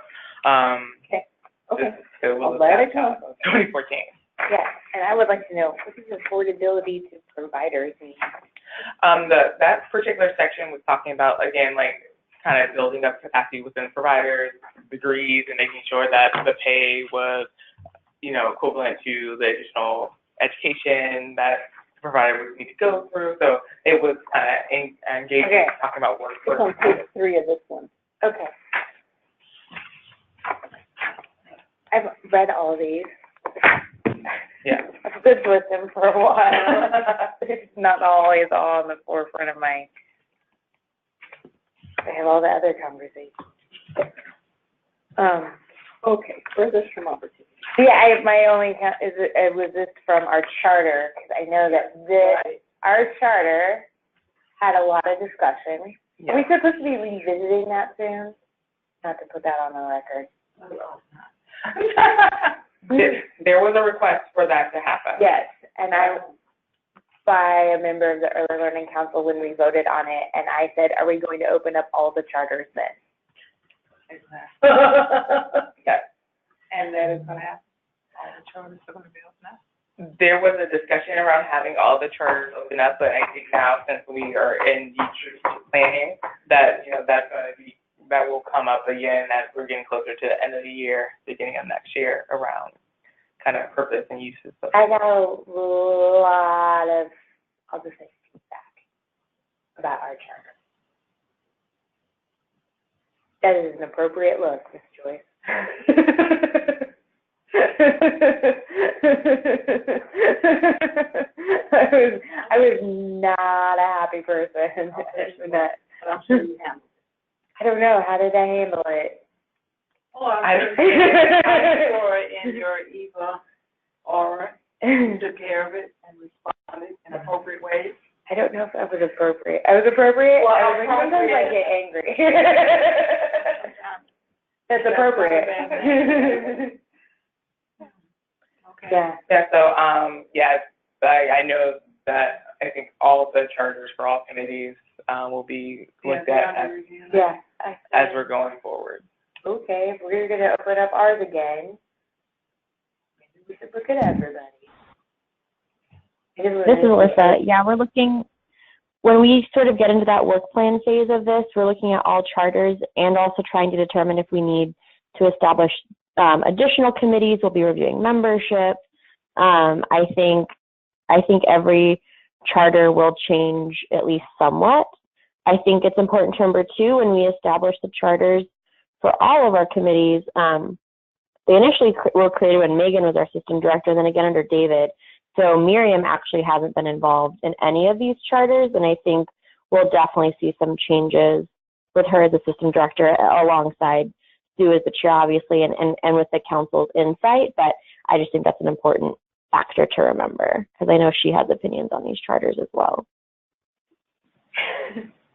it was 2014. Yeah, and I would like to know, what does affordability to providers mean? That particular section was talking about, again, like kind of building up capacity within providers, degrees, and making sure that the pay was, you know, equivalent to the additional education that the provider would need to go through. So it was kind of engaging, talking about work. It's on page 3 of this one. Okay. I've read all these. Yeah. I've lived with them for a while. It's not always all on the forefront of my. I have all the other conversations. Okay, furthest from opportunity. Yeah, my only was this from our charter, because I know that our charter had a lot of discussion. Yeah. Are we supposed to be revisiting that soon? Not to put that on the record. There was a request for that to happen. Yes, and by a member of the Early Learning Council when we voted on it, and I said, are we going to open up all the charters then? Yes. And that is going to happen. All the charters are going to be open up. There was a discussion around having all the charters open up, but I think now, since we are in the strategic planning, that, you know, that's going to be that will come up again as we're getting closer to the end of the year, beginning of next year, around kind of purpose and uses. I got a lot of, I'll just say, feedback about our charter. That is an appropriate look, Ms. Joyce. I was not a happy person in that. I'm sure you handled it. I don't know, how did I handle it? Oh, I'm sure in your Eva aura, you took care of it and responded in appropriate ways. I don't know if I was appropriate. I was appropriate? Well, I was like, sometimes I get angry. That's appropriate. Okay. Yeah. Yeah, so, yeah, I know that I think all of the charters for all committees will be looked at as we're going forward. Okay, if we're going to open up ours again, maybe we should look at everybody. This is Alyssa. Yeah, we're looking, when we sort of get into that work plan phase of this, we're looking at all charters and also trying to determine if we need to establish additional committees. We'll be reviewing membership. I think every charter will change at least somewhat. I think it's important to remember too, when we establish the charters for all of our committees, they initially were created when Megan was our system director, then again under David. So Miriam actually hasn't been involved in any of these charters, and I think we'll definitely see some changes with her as a system director alongside Sue as the chair, obviously, and with the council's insight. But I just think that's an important factor to remember, because I know she has opinions on these charters as well.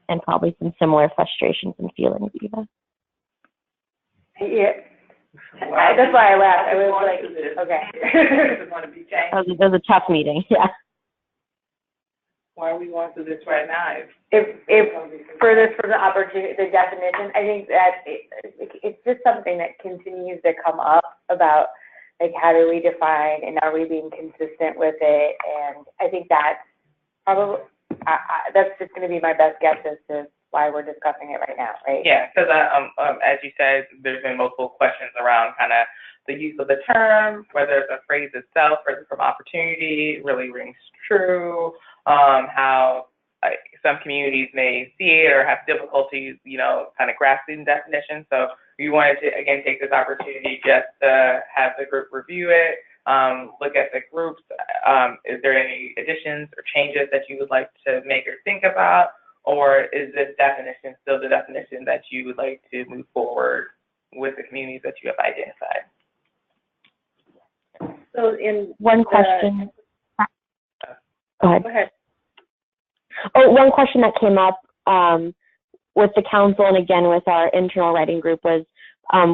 And probably some similar frustrations and feelings, Eva. Yeah. That's why I laughed. I was like, okay. That was a tough meeting, yeah. Why are we going through this right now? If furthest from the opportunity, the definition, I think that it's just something that continues to come up about, like, how do we define and are we being consistent with it? And I think that's probably, that's just going to be my best guess as to why we're discussing it right now, right? Yeah, because as you said, there's been multiple questions around kind of the use of the term, whether the phrase itself, whether from opportunity really rings true, how some communities may see it or have difficulties, kind of grasping the definition. So we wanted to, again, take this opportunity just to have the group review it, look at the groups. Is there any additions or changes that you would like to make or think about? Or is this definition still the definition that you would like to move forward with the communities that you have identified? So in one question. Go ahead. Oh, one question that came up with the council and again with our internal writing group was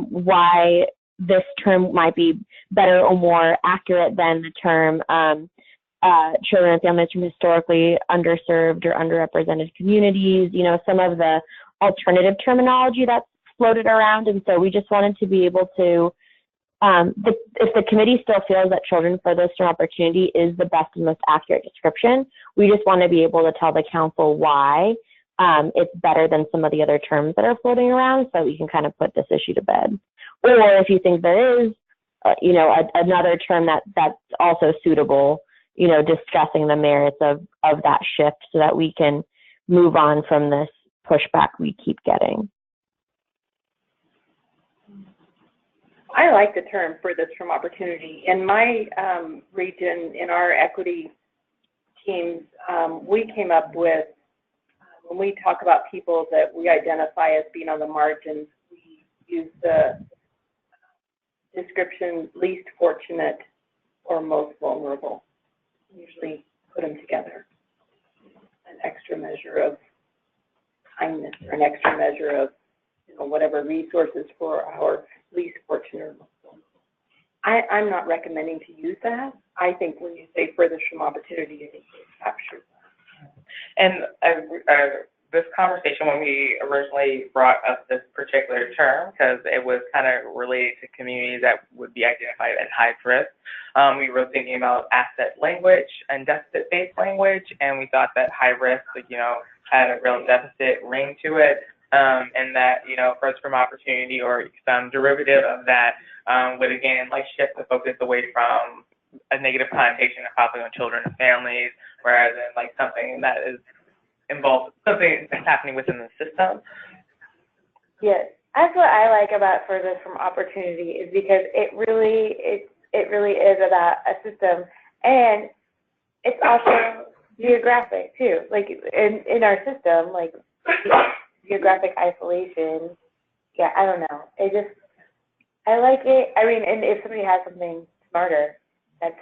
why this term might be better or more accurate than the term children and families from historically underserved or underrepresented communities, some of the alternative terminology that's floated around. And so we just wanted to be able to, if the committee still feels that children furthest from opportunity is the best and most accurate description, we just want to be able to tell the council why it's better than some of the other terms that are floating around, so we can kind of put this issue to bed. Or if you think there is, another term that's also suitable, discussing the merits of that shift so that we can move on from this pushback we keep getting. I like the term furthest from opportunity. In my region, in our equity teams, we came up with, when we talk about people that we identify as being on the margins, we use the description least fortunate or most vulnerable. Usually put them together. An extra measure of kindness or an extra measure of, whatever resources for our least fortunate or most vulnerable. I'm not recommending to use that. I think when you say furthest from opportunity, I think it captures that. And this conversation, when we originally brought up this particular term, because it was kind of related to communities that would be identified as high risk, we were thinking about asset language and deficit-based language, and we thought that high risk, had a real deficit ring to it. and that, you know, first from opportunity or some derivative of that would again like shift the focus away from a negative connotation of conflict on children and families, whereas in like something that is involved, something that's happening within the system. Yes, that's what I like about Furthest from Opportunity, is because it really is about a system, and it's also geographic too. Like in our system, like geographic isolation. Yeah, I don't know. I like it. I mean, and if somebody has something smarter, it's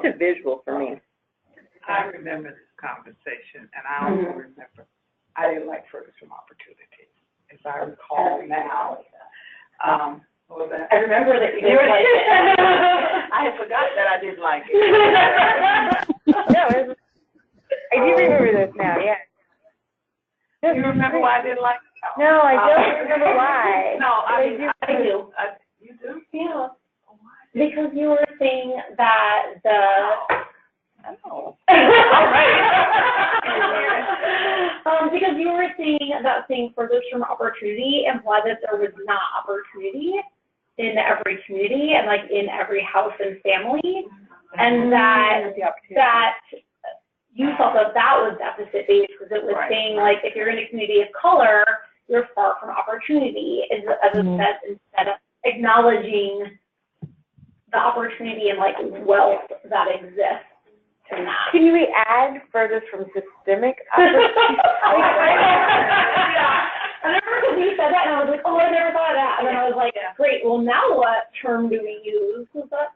a visual for me. I remember this conversation, and I also remember I didn't like Furthest from Opportunity, as I recall now. What was that? I remember that you didn't like it. I had forgotten that I didn't like it. No, I do remember this now, yeah. Do you remember why I didn't like it? No, I don't remember why. No, I do. You do? Yeah. Because you were saying that because you were saying that saying furthest from opportunity implied that there was not opportunity in every community and like in every house and family, and that you felt that was deficit based because it was saying like if you're in a community of color, you're far from opportunity, instead of acknowledging the opportunity and like wealth that exists in that. Can we add furthest from systemic opportunity? Yeah. I remember when you said that and I was like, oh, I never thought of that. And then I was like, great, well now what term do we use? Was that?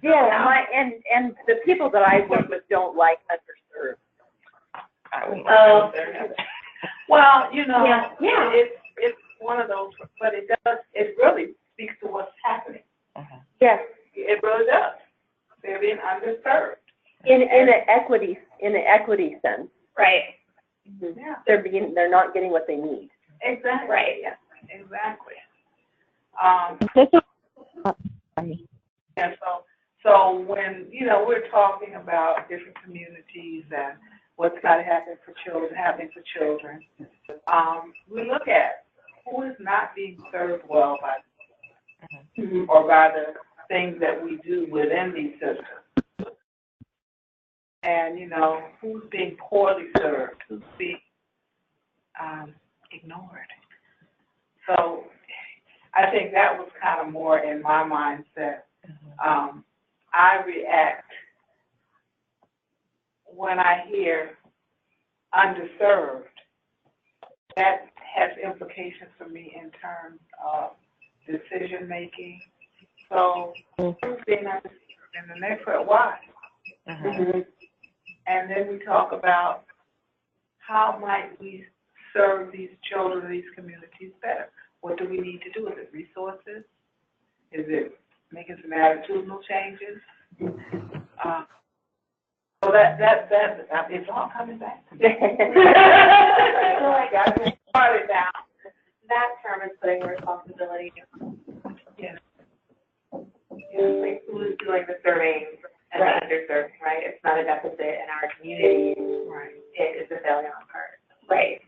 Yeah, and the people that I work with don't like underserved. Well, you know, yeah. It's one of those, but it really speaks to what's happening. Yes, it really does. They're being underserved. In an equity sense. Right. Yeah. They're not getting what they need. Exactly. Right. Yeah. Exactly. So when, you know, we're talking about different communities and what's got to happen for children, we look at who is not being served well by or by the things that we do within these systems. And, you know, who's being poorly served, who's being ignored. So I think that was kind of more in my mindset. I react when I hear underserved. That has implications for me in terms of decision making. So who's being underserved? And the next one, why? And then we talk about how might we serve these children, these communities better. What do we need to do? Is it resources? Is it making some attitudinal changes? So that it's all coming back to me. I got it started now. That term is putting responsibility. Yes. Like who's doing the surveying and the underserved, right? It's not a deficit in our community. Right. It is a failure on part. Right.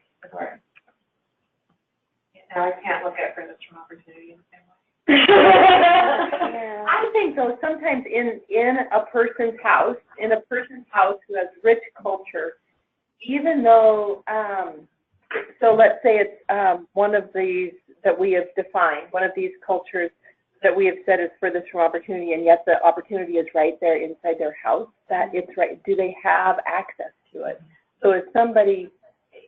Now I can't look at furthest from opportunity in the same way. I think though sometimes in a person's house who has rich culture, even though so let's say it's one of these that we have defined, one of these cultures that we have said is furthest from opportunity, and yet the opportunity is right there inside their house, that it's right, do they have access to it? So if somebody,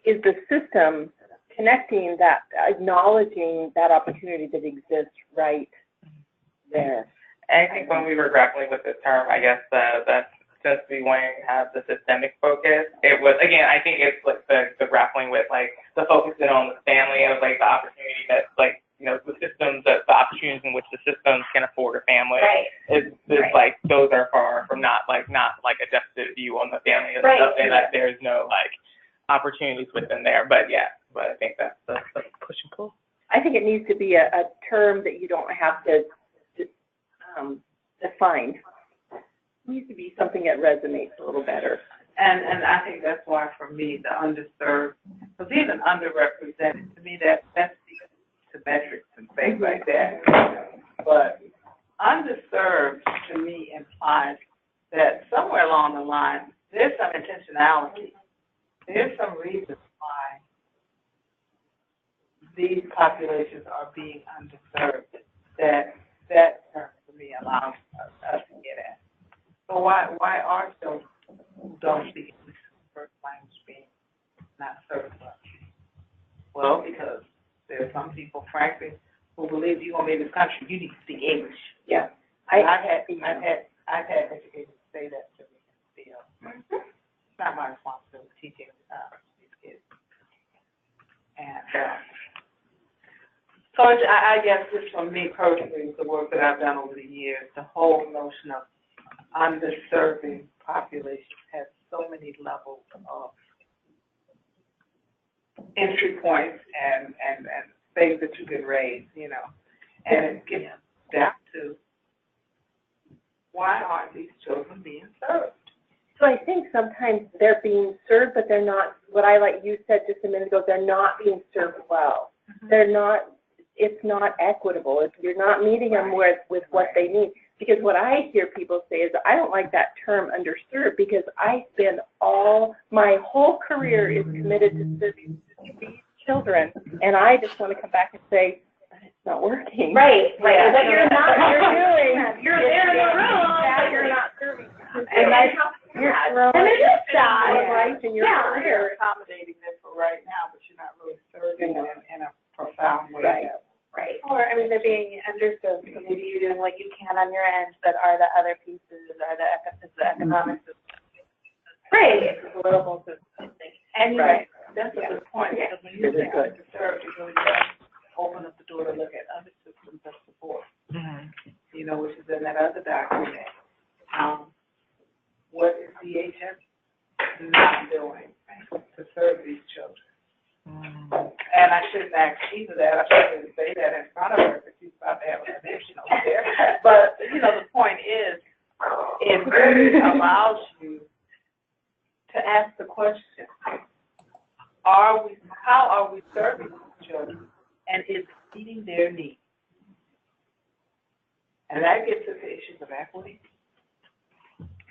is the system connecting that, acknowledging that opportunity that exists right there? And I think when we were grappling with this term, I guess since we wanted to have the systemic focus, it was, again, I think it's like the grappling with like the focusing on the family and like the opportunity that like, you know, the systems, the opportunities in which the systems can afford a family is like, those are far from not like a deficit view on the family and stuff, and that there's no like opportunities within there. But I think that's the push and pull. I think it needs to be a term that you don't have to define. It needs to be something that resonates a little better. And I think that's why, for me, the underserved, because even underrepresented, to me, that speaks to metrics and things like that. But underserved, to me, implies that somewhere along the line, there's some intentionality. There's some reasons why these populations are being underserved that term, for me, allows us to get at. So why are children who don't speak English first language being not served well? Well, because there are some people, frankly, who believe you're gonna be in this country, you need to speak English. Yeah. I've had educators say that to me still. It's not my responsibility teaching these kids. And so I guess just for me personally, the work that I've done over the years, the whole notion of underserving populations has so many levels of entry points and things that you can raise, you know. And it gets down to, why aren't these children being served? So I think sometimes they're being served, but they're not, you said just a minute ago, they're not being served well. They're not, it's not equitable. You're not meeting them with what they need. Because what I hear people say is, I don't like that term underserved because I spend my whole career is committed to serving these children, and I just want to come back and say, it's not working. Right. Yeah. What you're doing, you're there in the room, but you're not serving. And You're right in your career. You're accommodating them for right now, but you're not really serving them in a profound way. Right. Or, I mean, they're being underserved, so maybe you're doing what you can on your end, but are the other pieces, are the economics, right, it's a little bit of And that's a good point, because when you say underserved, you really open up the door to look at other systems of support, you know, which is in that other document. What is DHS not doing to serve these children? And I shouldn't ask either that. I shouldn't say that in front of her because she's about to have an addiction over there. But, you know, the point is, it really allows you to ask the question, how are we serving these children, and is it meeting their needs? And that gets to the issues of equity.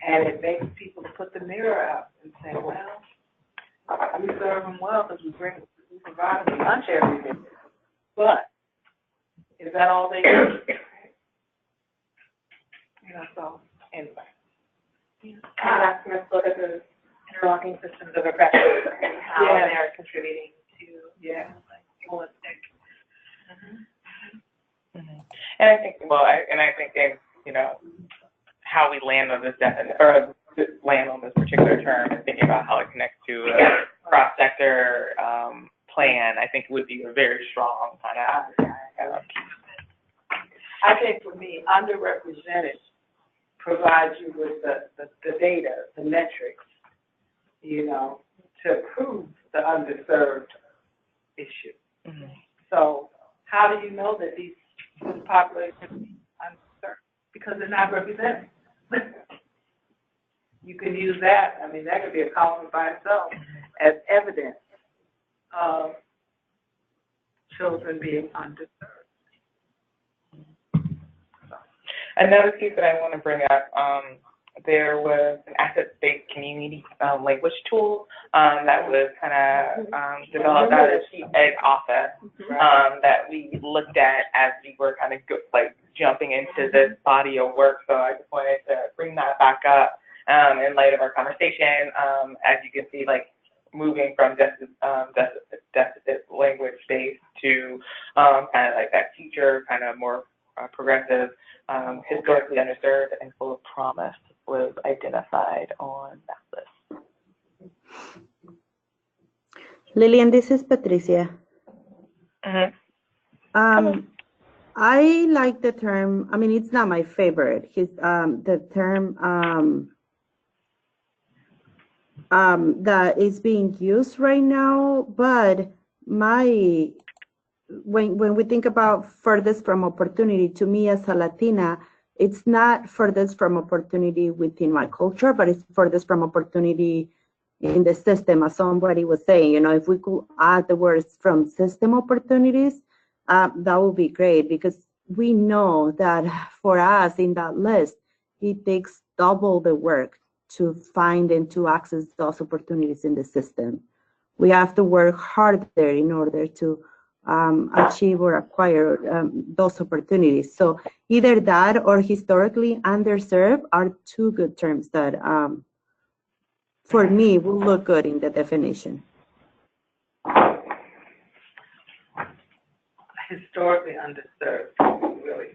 And it makes people put the mirror up and say, well, we serve them well because we provide them lunch every day. But is that all they do? You know, so anyway. that's going to look at the interlocking systems of oppression and how they're contributing to holistic. And I think, you know, how we land on this particular term and thinking about how it connects to a cross-sector plan, I think would be a very strong kind of I think for me, underrepresented provides you with the data, the metrics, you know, to prove the underserved issue. So how do you know that these populations are underserved? Because they're not represented. You can use that. I mean, that could be a column by itself as evidence of children being underserved. Another piece that I want to bring up, there was an asset-based community language tool that was kind of developed out at office that we looked at as we were kind of jumping into this body of work. So I just wanted to bring that back up in light of our conversation. As you can see, moving from deficit language space to kind of that future, kind of more progressive, historically underserved and full of promise was identified on that list. Lillian, this is Patricia. I like the term, I mean, it's not my favorite. The term that is being used right now, but when we think about furthest from opportunity, to me as a Latina, it's not furthest from opportunity within my culture, but it's furthest from opportunity in the system, as somebody was saying. You know, if we could add the words from system opportunities, that would be great, because we know that for us in that list, it takes double the work to find and to access those opportunities in the system. We have to work harder in order to achieve or acquire those opportunities. So either that or historically underserved are two good terms that, for me, will look good in the definition. Historically underserved, really.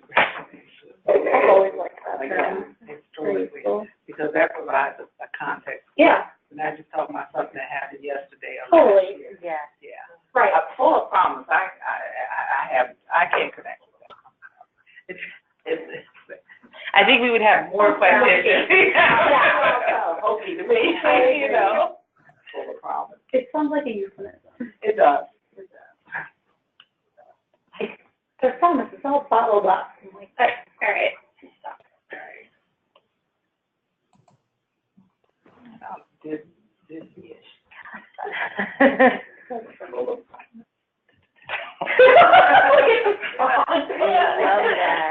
I've always liked that term. Historically, because that provides a context. Yeah. And I just talking about something that happened yesterday. Totally. Yeah. Yeah. Right. Full of promise. I can't connect with that. I think we would have more questions. Hopefully, to me, you know. Full of promise. It sounds like a euphemism. It does. It does. The promise is all bottled up. I'm like, all right. Stop. All right. This-ish.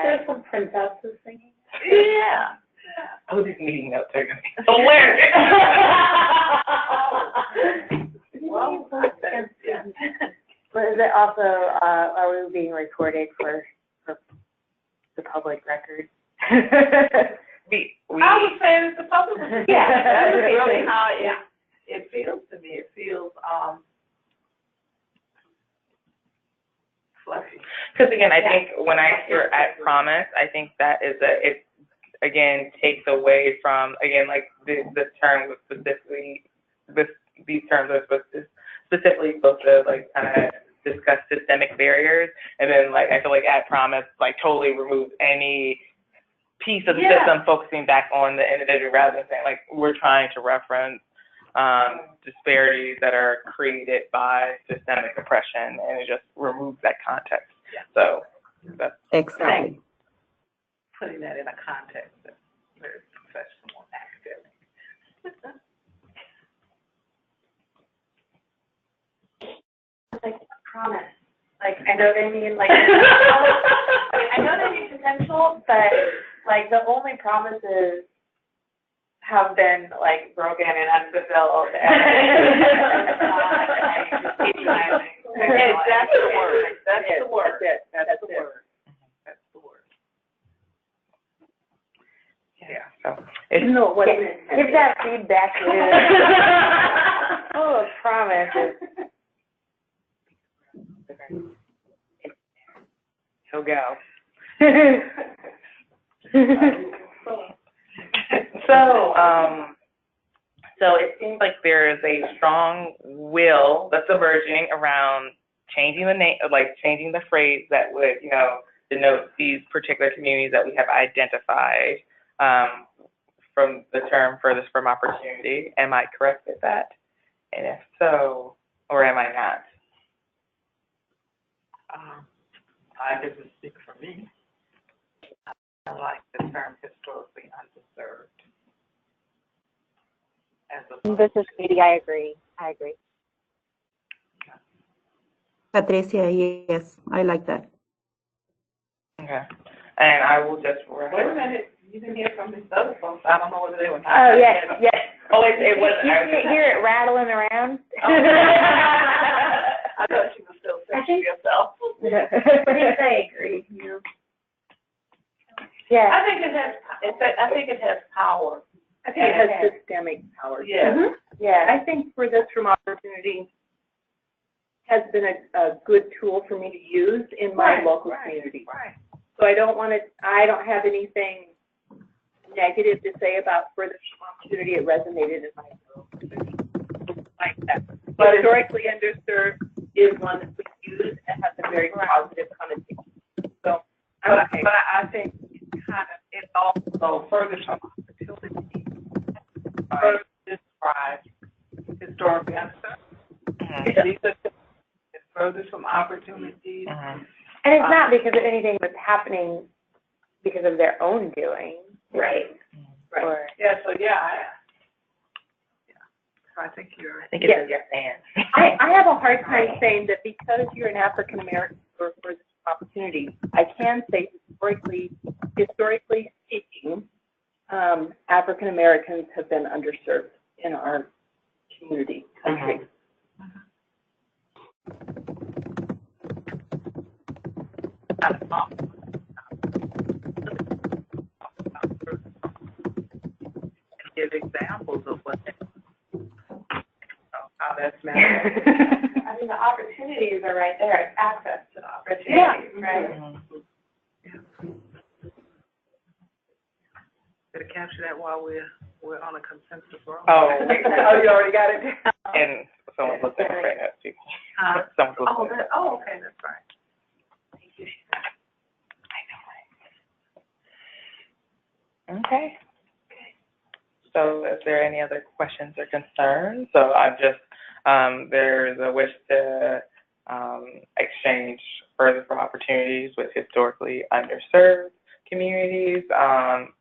There's some princesses singing. Yeah. Oh, these meeting notes are going to be hilarious. Well, yeah. But is it also, are we being recorded for the public record? I would say it's the public. Yeah. That's really how it feels to me. It feels fluffy. Because again, I think when I hear at promise, I think that is it again takes away from, again, like this term was specifically, these terms are specifically supposed to like kind of discuss systemic barriers, and then like I feel like at promise like totally removes any piece of the system focusing back on the individual, rather than saying like we're trying to reference disparities that are created by systemic oppression, and it just removes that context. So that's exactly. Putting that in a context that's very professional and academic. Like promise. Like I know they mean like I know they mean potential, but like the only promises have been like broken and unfulfilled. That's the word. That's the word. That's the word. That's the word. yeah. So it's Give that feedback. Full of promises. he'll go. So it seems like there is a strong will that's emerging around changing the name, like changing the phrase that would, you know, denote these particular communities that we have identified from the term furthest from opportunity. Am I correct with that? And if so, or am I not? I can just speak for me. I like the term historically undeserved. This is Katie. I agree. Patricia, yes, I like that. Okay. And I will just wait a minute. You didn't hear from these other folks. I don't know whether they were. Oh, yes. Oh, it was. You can hear it rattling around. I thought she was still saying to yourself. I agree. Yeah. I think it has power. I think it has systemic power. Yeah. Mm-hmm. Yeah. I think furthest from opportunity has been a good tool for me to use in my local community. Right. So I don't have anything negative to say about furthest from opportunity. It resonated in my community like that. But historically underserved is one that we use and has a very positive connotation. So but I think it also furthest from opportunity further describes historically underserved. These are furthest from opportunities. And it's not because of anything that's happening because of their own doing. Right. Right. Or, Yeah, so I think you're. I think it's in your hands. I have a hard time saying that because you're an African American for this opportunity. I can say historically speaking, African Americans have been underserved in our community, country. Give examples of how that's managed. I mean, the opportunities are right there. It's access to the opportunities, right? Better capture that while we're on a consensus roll. Oh, you already got it down. and someone's looking right at you. Someone's looking. Okay, that's right. Thank you. Okay. So is there any other questions or concerns? So I'm just, there's a wish to exchange further for opportunities with historically underserved communities,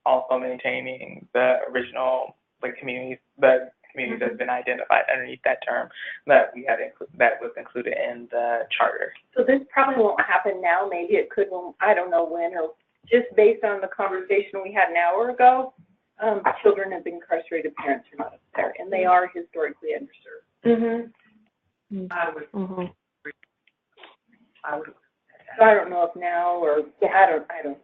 also maintaining the original communities that's been identified underneath that term that we had that was included in the charter. So this probably won't happen now. Maybe it could, I don't know when, or just based on the conversation we had an hour ago. Children of incarcerated parents are not up there, and they are historically underserved. I would. So I don't know if now or I don't know.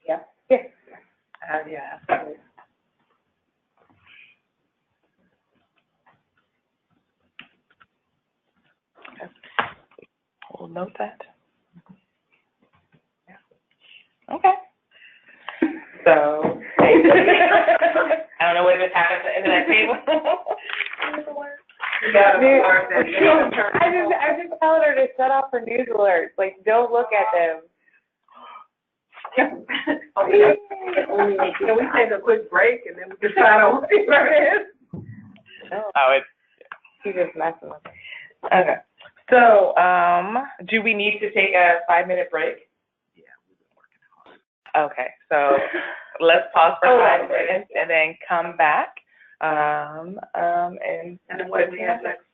Yeah. Yeah. Absolutely. We'll note that. Okay. So, I don't know what just happened at the end of that table. I just telling her to shut off her news alerts. Like, don't look at them. Can we take a quick break and then we can decide on what it is? Oh, She's just messing with it. okay. So, do we need to take a 5-minute break? Okay, so let's pause for 5 minutes and then come back. And then what do we have next?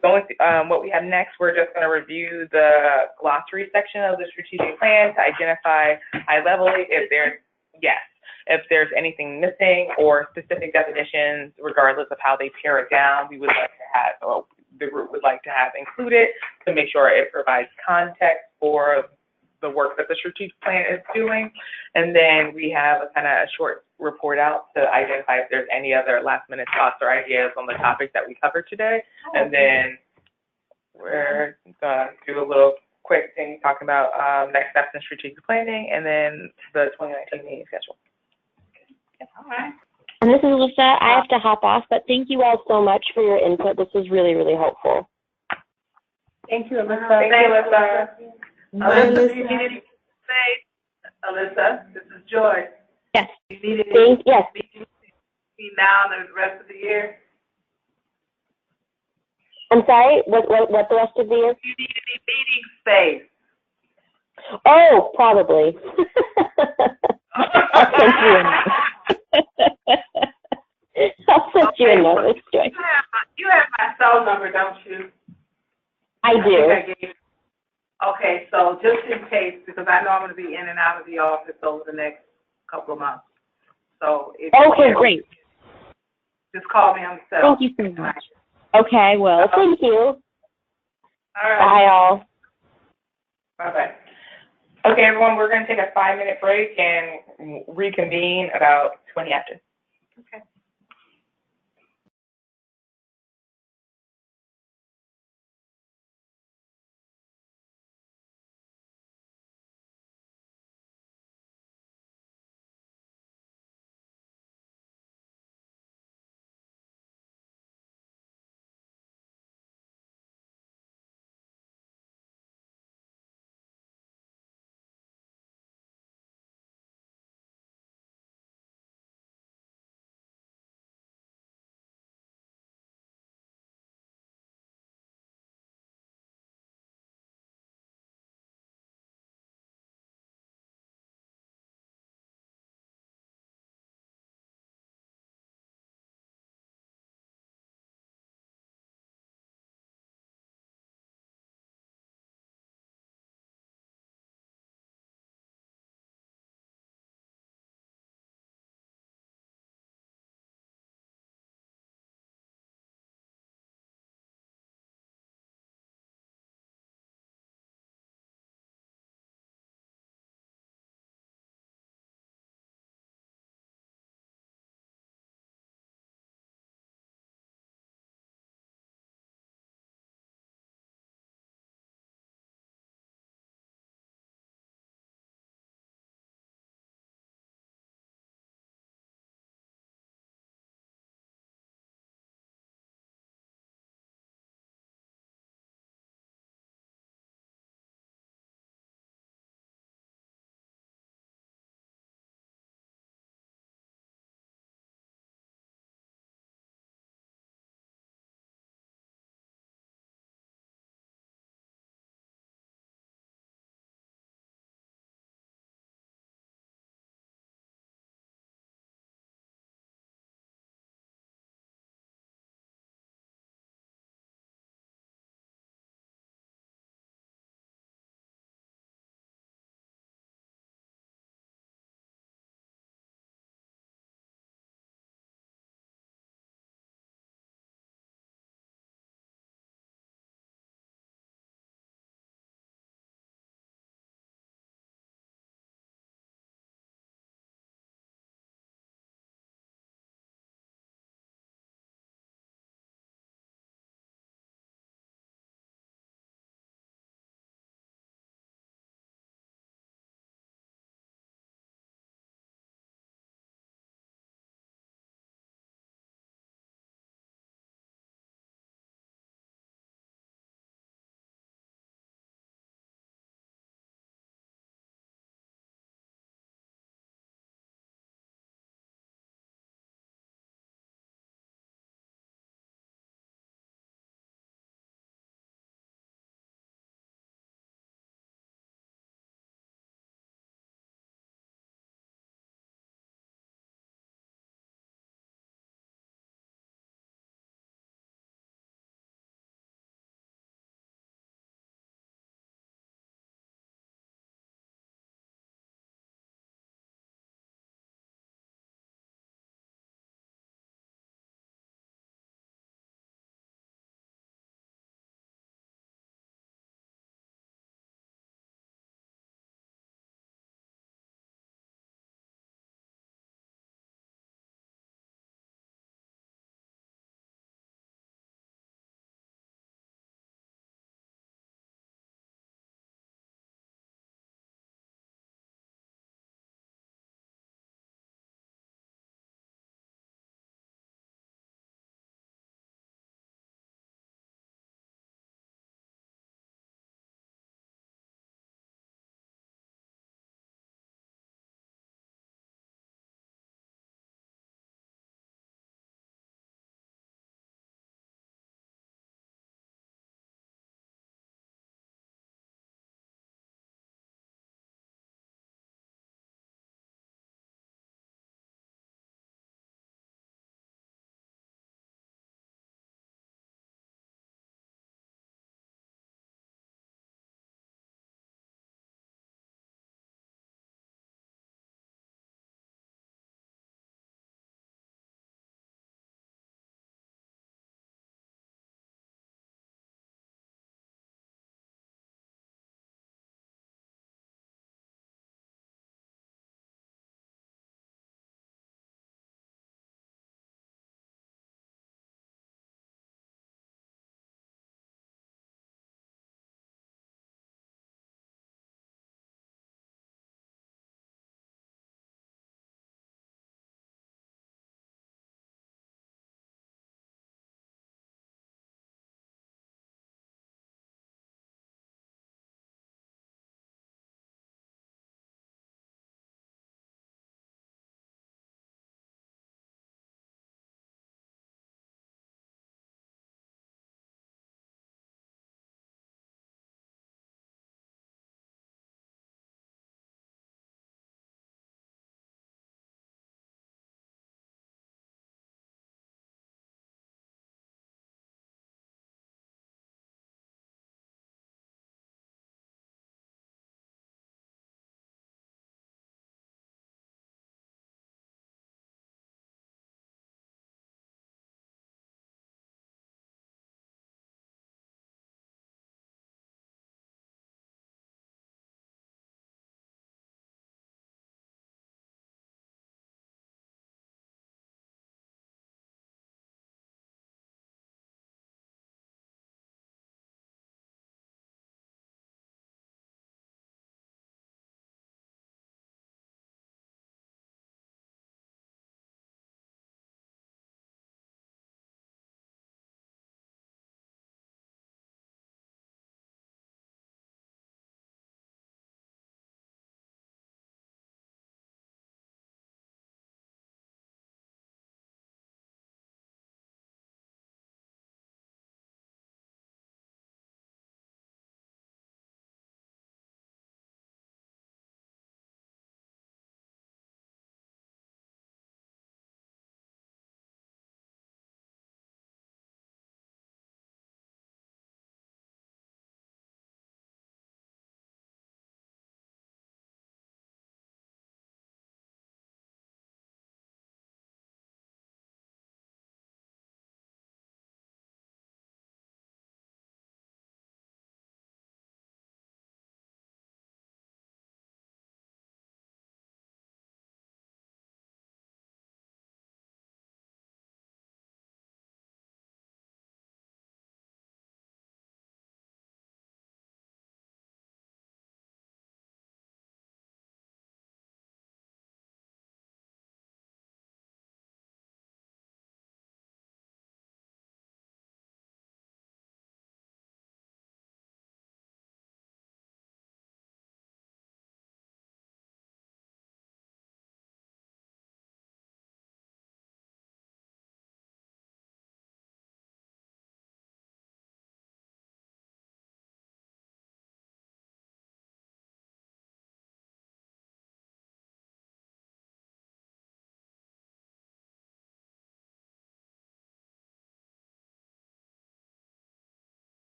What we have next, we're just going to review the glossary section of the strategic plan to identify high level if there's anything missing or specific definitions, regardless of how they pare it down, we would like to have, or the group would like to have included to make sure it provides context for the work that the strategic plan is doing. And then we have a short report out to identify if there's any other last minute thoughts or ideas on the topics that we covered today. And then we're going to do a little quick thing talking about next steps in strategic planning and then the 2019 meeting schedule. All right. And this is Alyssa. I have to hop off, but thank you all so much for your input. This was really, really helpful. Thank you, Alyssa. Thank you, Alyssa. Alyssa. Do you need anything to say? Alyssa, this is Joy. Yes. Do you need anything Yes. between now and the rest of the year? I'm sorry, what the rest of the year? Do you need any meeting space? Oh, probably. I'll send you a note. I'll send you a note, Joy. You have my cell number, don't you? I do. Okay, so just in case, because I know I'm going to be in and out of the office over the next couple of months. So Okay, great. Just call me on the cell. Thank you so much. Okay, well, thank you. All right. Bye, all. Bye-bye. Okay, everyone, we're going to take a 5-minute break and reconvene about 20 after. Okay.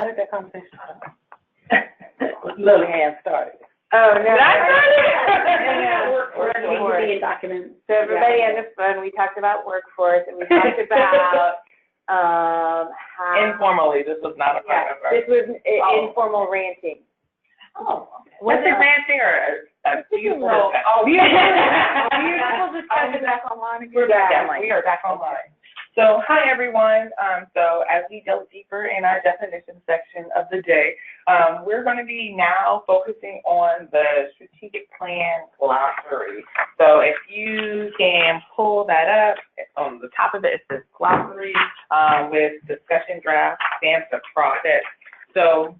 How did that conversation start? Lillian started. Oh, no. Workforce needs to be in documents. So everybody on the phone, we talked about workforce, and we talked about, how. Informally, this was not a part of our. This was informal ranting. Oh, okay. Was it ranting or a beautiful discussion? Oh, beautiful discussion back online again. We're back online. We are back online. So, hi everyone. So as we delve deeper in our definition section of the day, we're going to be now focusing on the strategic plan glossary. So if you can pull that up, on the top of it, it says glossary with discussion draft stamped across it. So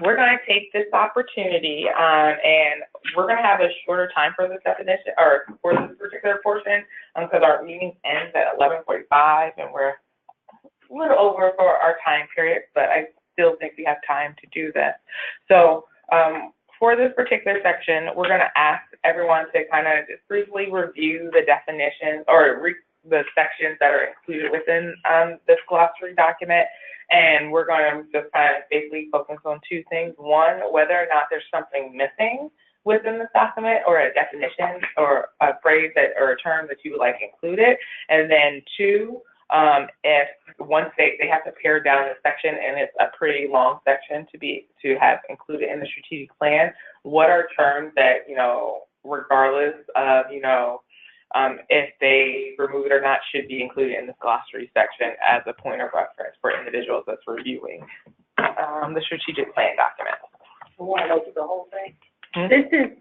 we're going to take this opportunity and we're going to have a shorter time for this definition, or for this particular portion, because our meeting ends at 11:45 and we're a little over for our time period, but I still think we have time to do this. So for this particular section, we're going to ask everyone to kind of just briefly review the definitions or the sections that are included within this glossary document. And we're going to just kind of basically focus on two things. One, whether or not there's something missing within this document, or a definition or a phrase that, or a term that you would like included. And then two, if once they have to pare down the section and it's a pretty long section to have included in the strategic plan, what are terms that, regardless of, if they remove it or not, should be included in the glossary section as a point of reference for individuals that's reviewing the strategic plan document. You want to go through the whole thing? This is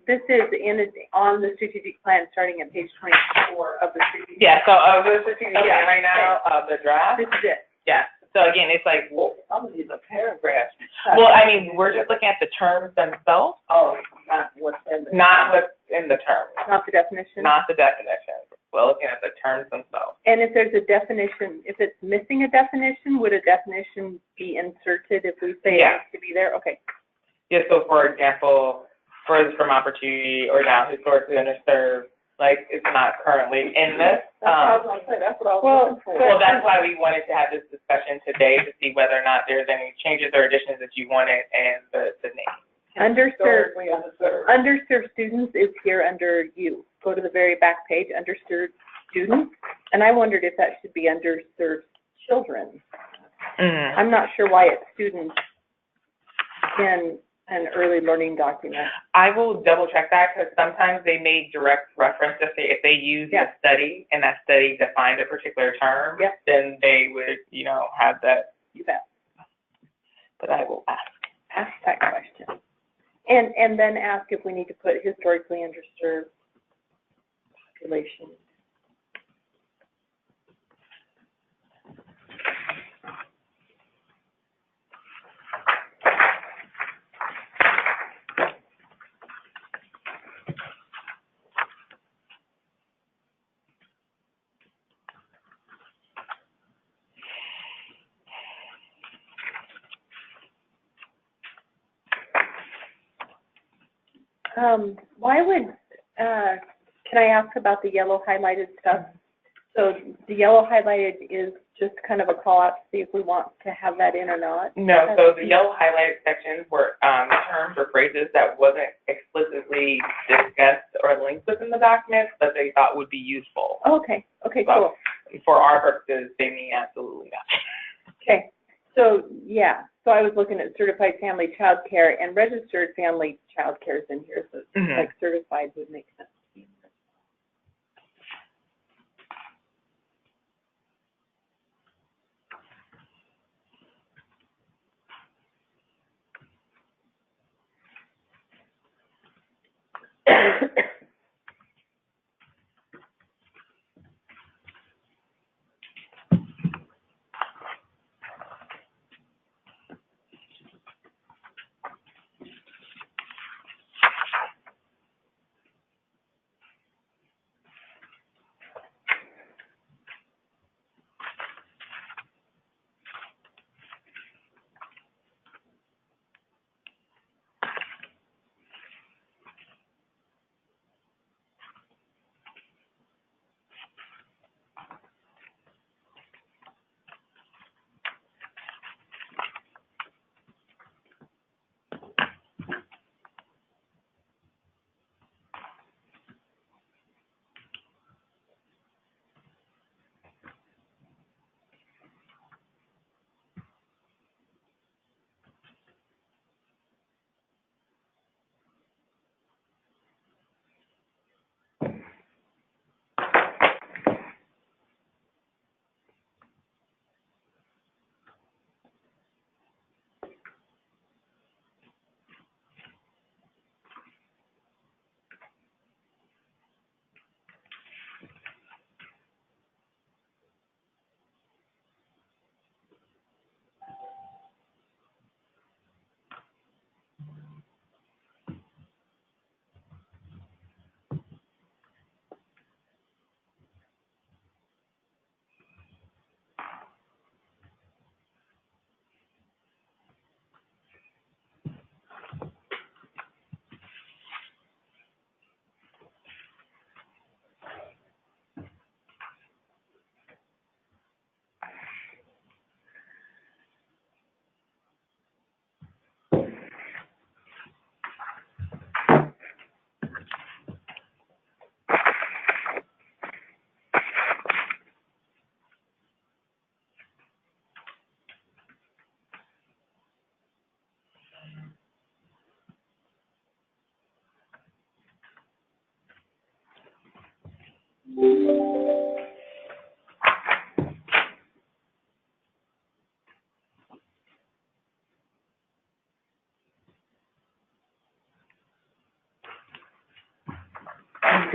on the strategic plan, starting at page 24 of the strategic. Yeah. So the strategic plan right now, the draft. This is it. Yeah. So again, it's like, Well, some of these are paragraphs. well, I mean, we're just looking at the terms themselves, Oh, not what's in the. not what's in the terms, Not the definition. not the definition. We're looking at the terms themselves. And if there's a definition, if it's missing a definition, would a definition be inserted if we say it needs to be there? Okay. Yeah. So for example, furthest from opportunity or now historically underserved, like it's not currently in this. That's what I was going to say. That's what I was looking for. Well, that's why we wanted to have this discussion today to see whether or not there's any changes or additions that you wanted and the name. Underserved students is here under you. Go to the very back page, underserved students, and I wondered if that should be underserved children. I'm not sure why it's students in an early learning document. I will double check that, because sometimes they make direct reference if they use a study and that study defined a particular term, then they would, have that. You bet. But I will ask that question. And then ask if we need to put historically underserved population. Why would, can I ask about the yellow highlighted stuff? So the yellow highlighted is just kind of a call out to see if we want to have that in or not? No, so the yellow highlighted sections were terms or phrases that wasn't explicitly discussed or linked within the document, but they thought would be useful. Okay, cool. For our purposes, they mean absolutely nothing. Okay, so so I was looking at certified family child care, and registered family child care is in here, so like certified would make sense.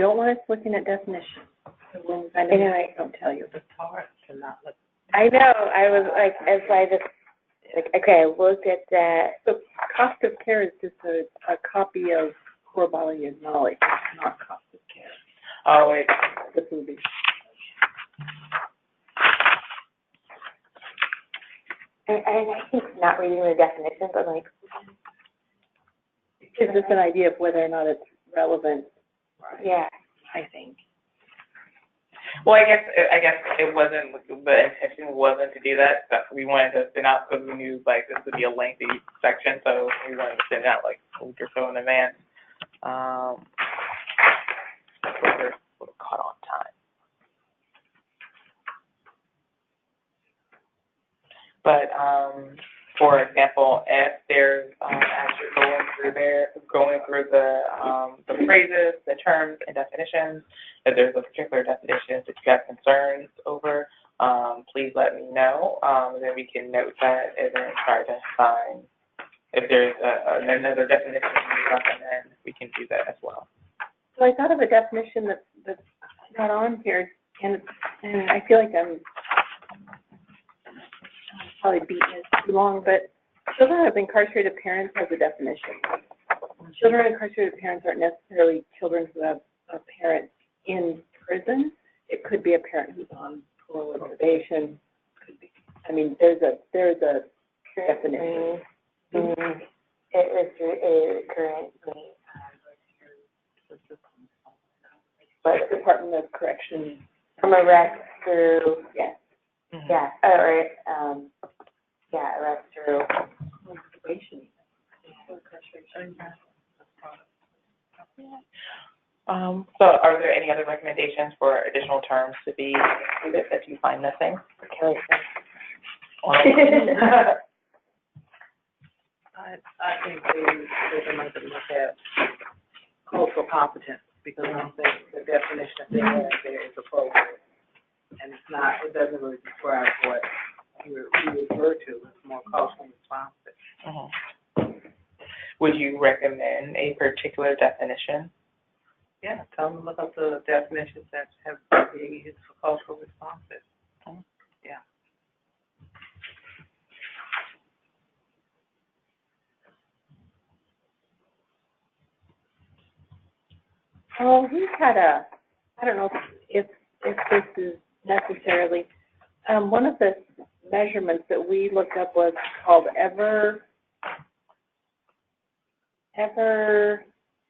don't want us looking at definitions. I don't tell you. It's hard to not look. I know, I was like, as I just, like, okay, I looked at that. So cost of care is just a copy of core body of knowledge, not cost of care. Oh, wait. This would be. And I think not reading the definitions, I'm like, It gives us an idea of whether or not it's relevant, yeah. I think. Well, I guess it wasn't, the intention wasn't to do that. We wanted to send out, because we knew, like, this would be a lengthy section, so we wanted to send out, like, a week or so in advance. We're caught on time. But, for example, if there's actually going through the phrases, the terms, and definitions, if there's a particular definition that you have concerns over, please let me know, and then we can note that and then try to find if there's another definition we recommend, we can do that as well. So I thought of a definition that's not on here, and I feel like I'm probably beating it too long, but children of incarcerated parents has a definition. Children of incarcerated parents aren't necessarily children who have a parent in prison. It could be a parent who's on parole or probation. Could be. I mean, there's a definition. Mm-hmm. It is currently, But Department of Corrections. from arrest through, Yes. yeah, arrest through. Probation. So are there any other recommendations for additional terms to be included that you find missing? I think they might look at cultural competence, because I don't think the definition that they have there is appropriate. And it's not, it doesn't really describe what you refer to. It's more culturally responsive. Would you recommend a particular definition? Yeah, tell them to look up the definitions that have been used for cultural responsive. Yeah. Oh, we've had I don't know if this is necessarily, one of the measurements that we looked up was called ever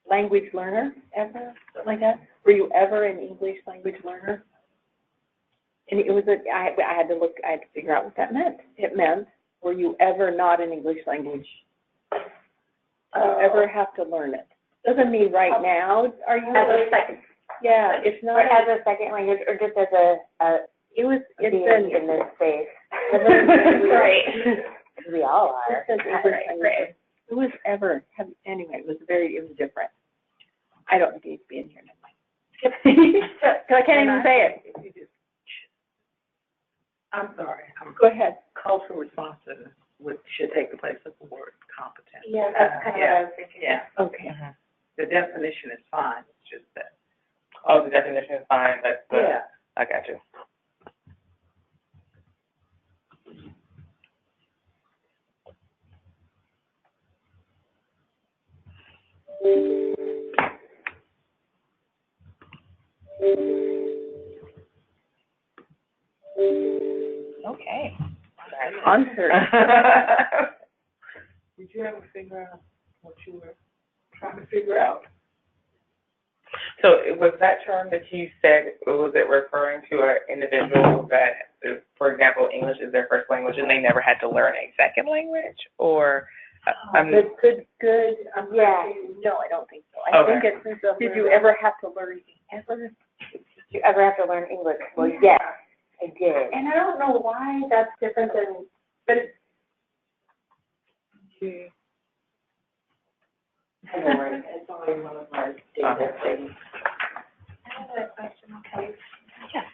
language learner, something like that. Were you ever an English language learner? And it was I had to figure out what that meant. It meant, were you ever not an English language? Do you ever have to learn it? Doesn't mean right now, are you? As a second. Yeah, it's not. Or as a second language, or just as it's been in this space. Right. We all are. Right. It was ever, anyway, it was different. I don't think it needs to be in here, never mind. So I can't even say it. I'm sorry. Go ahead. Cultural responsiveness should take the place of the word competent. Yeah, that's kind of what I was thinking. Yeah. Okay. The definition is fine, it's just that. Oh, the definition is fine, that's the, Yeah. I got you. Okay. Concert. Did you ever figure out what you were trying to figure out? So was that term that you said, was it referring to an individual that, for example, English is their first language and they never had to learn a second language? Or, Good. Yeah. No, I don't think so. I think it's, did you ever have to learn, Did you ever have to learn English? Well, yes, I did. And I don't know why that's different than, but it's. It's only one of our data things. I have a question, okay? Yeah.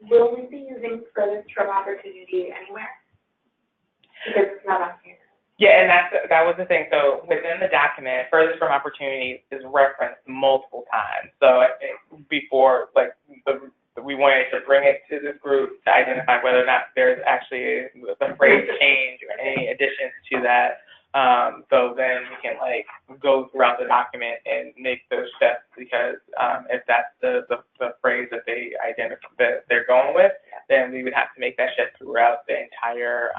Will we be using furthest from opportunity anywhere? Because it's not on here. Yeah, and that was the thing. So within the document, furthest from opportunities is referenced multiple times. So I think before, like, we wanted to bring it to this group to identify whether or not there's actually the phrase change or any additions to that. So then we can like go throughout the document and make those steps, because if that's the phrase that they identify that they're going with, then we would have to make that shift throughout the entire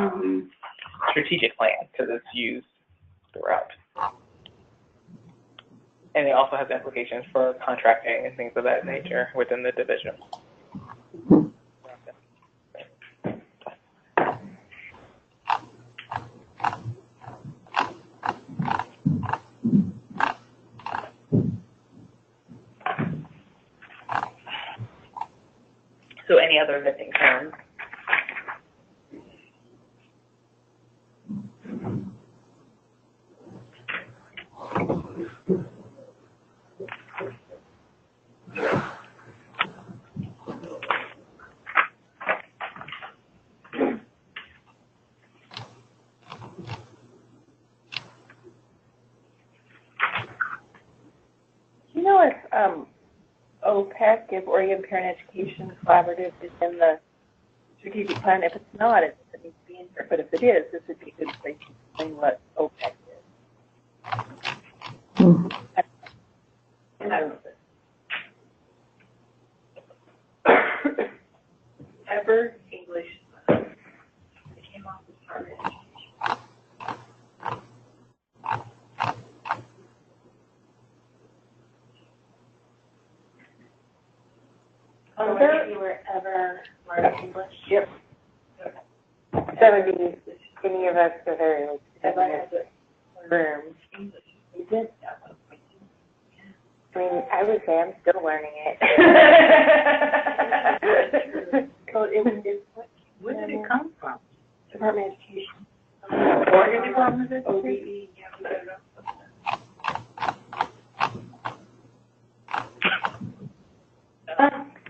strategic plan, because it's used throughout. And it also has implications for contracting and things of that nature within the division. So any other missing terms? Do you know if OPEC, if Oregon Parent Education Collaborative, is in the strategic plan? If it's not, it needs to be in here. But if it is, this would be a good place to explain what OPEC is. Ever English. It came off as part of it. You were ever learning English? Yep. That would be any of us that are like Ever had to learn. English? You did? I mean, I would say I'm still learning it. So Where did it come from? Department of Education. Oregon Department of OBE. Education?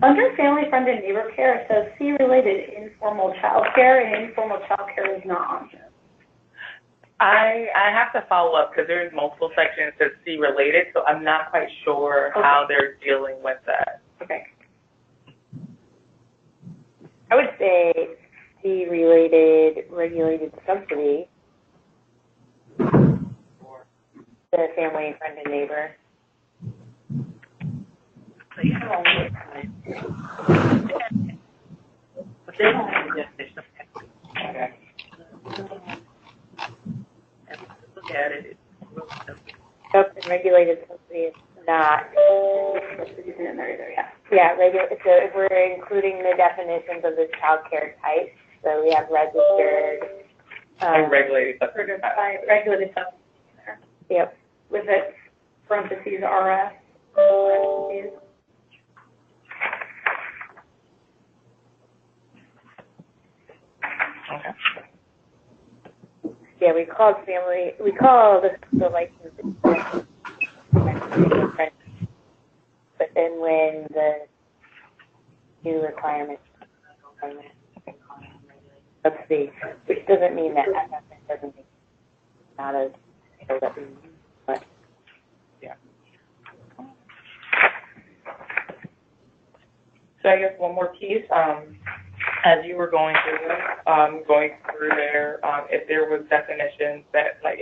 Under family friend and neighbor care, it says see related informal child care, and informal child care is not on here. I have to follow up, because there's multiple sections that see related, so I'm not quite sure how they're dealing with that. Okay. I would say see related regulated subsidy. The family friend and neighbor. They have all this time. But they don't have a definition of equity. Okay. And look at it, it's real simple. Nope, and regulated subsidy is not. Subsidies in there either, yeah. Yeah, so if we're including the definitions of the child care type, so we have registered. And regulated Certified regulated subsidies in there. Yep. With it, parentheses, RS. Parentheses. Okay. Yeah, we call the license, but then when the new requirements subsidy, which doesn't mean that doesn't mean not as but yeah. So I guess one more piece, as you were going through there, if there was definitions that, like,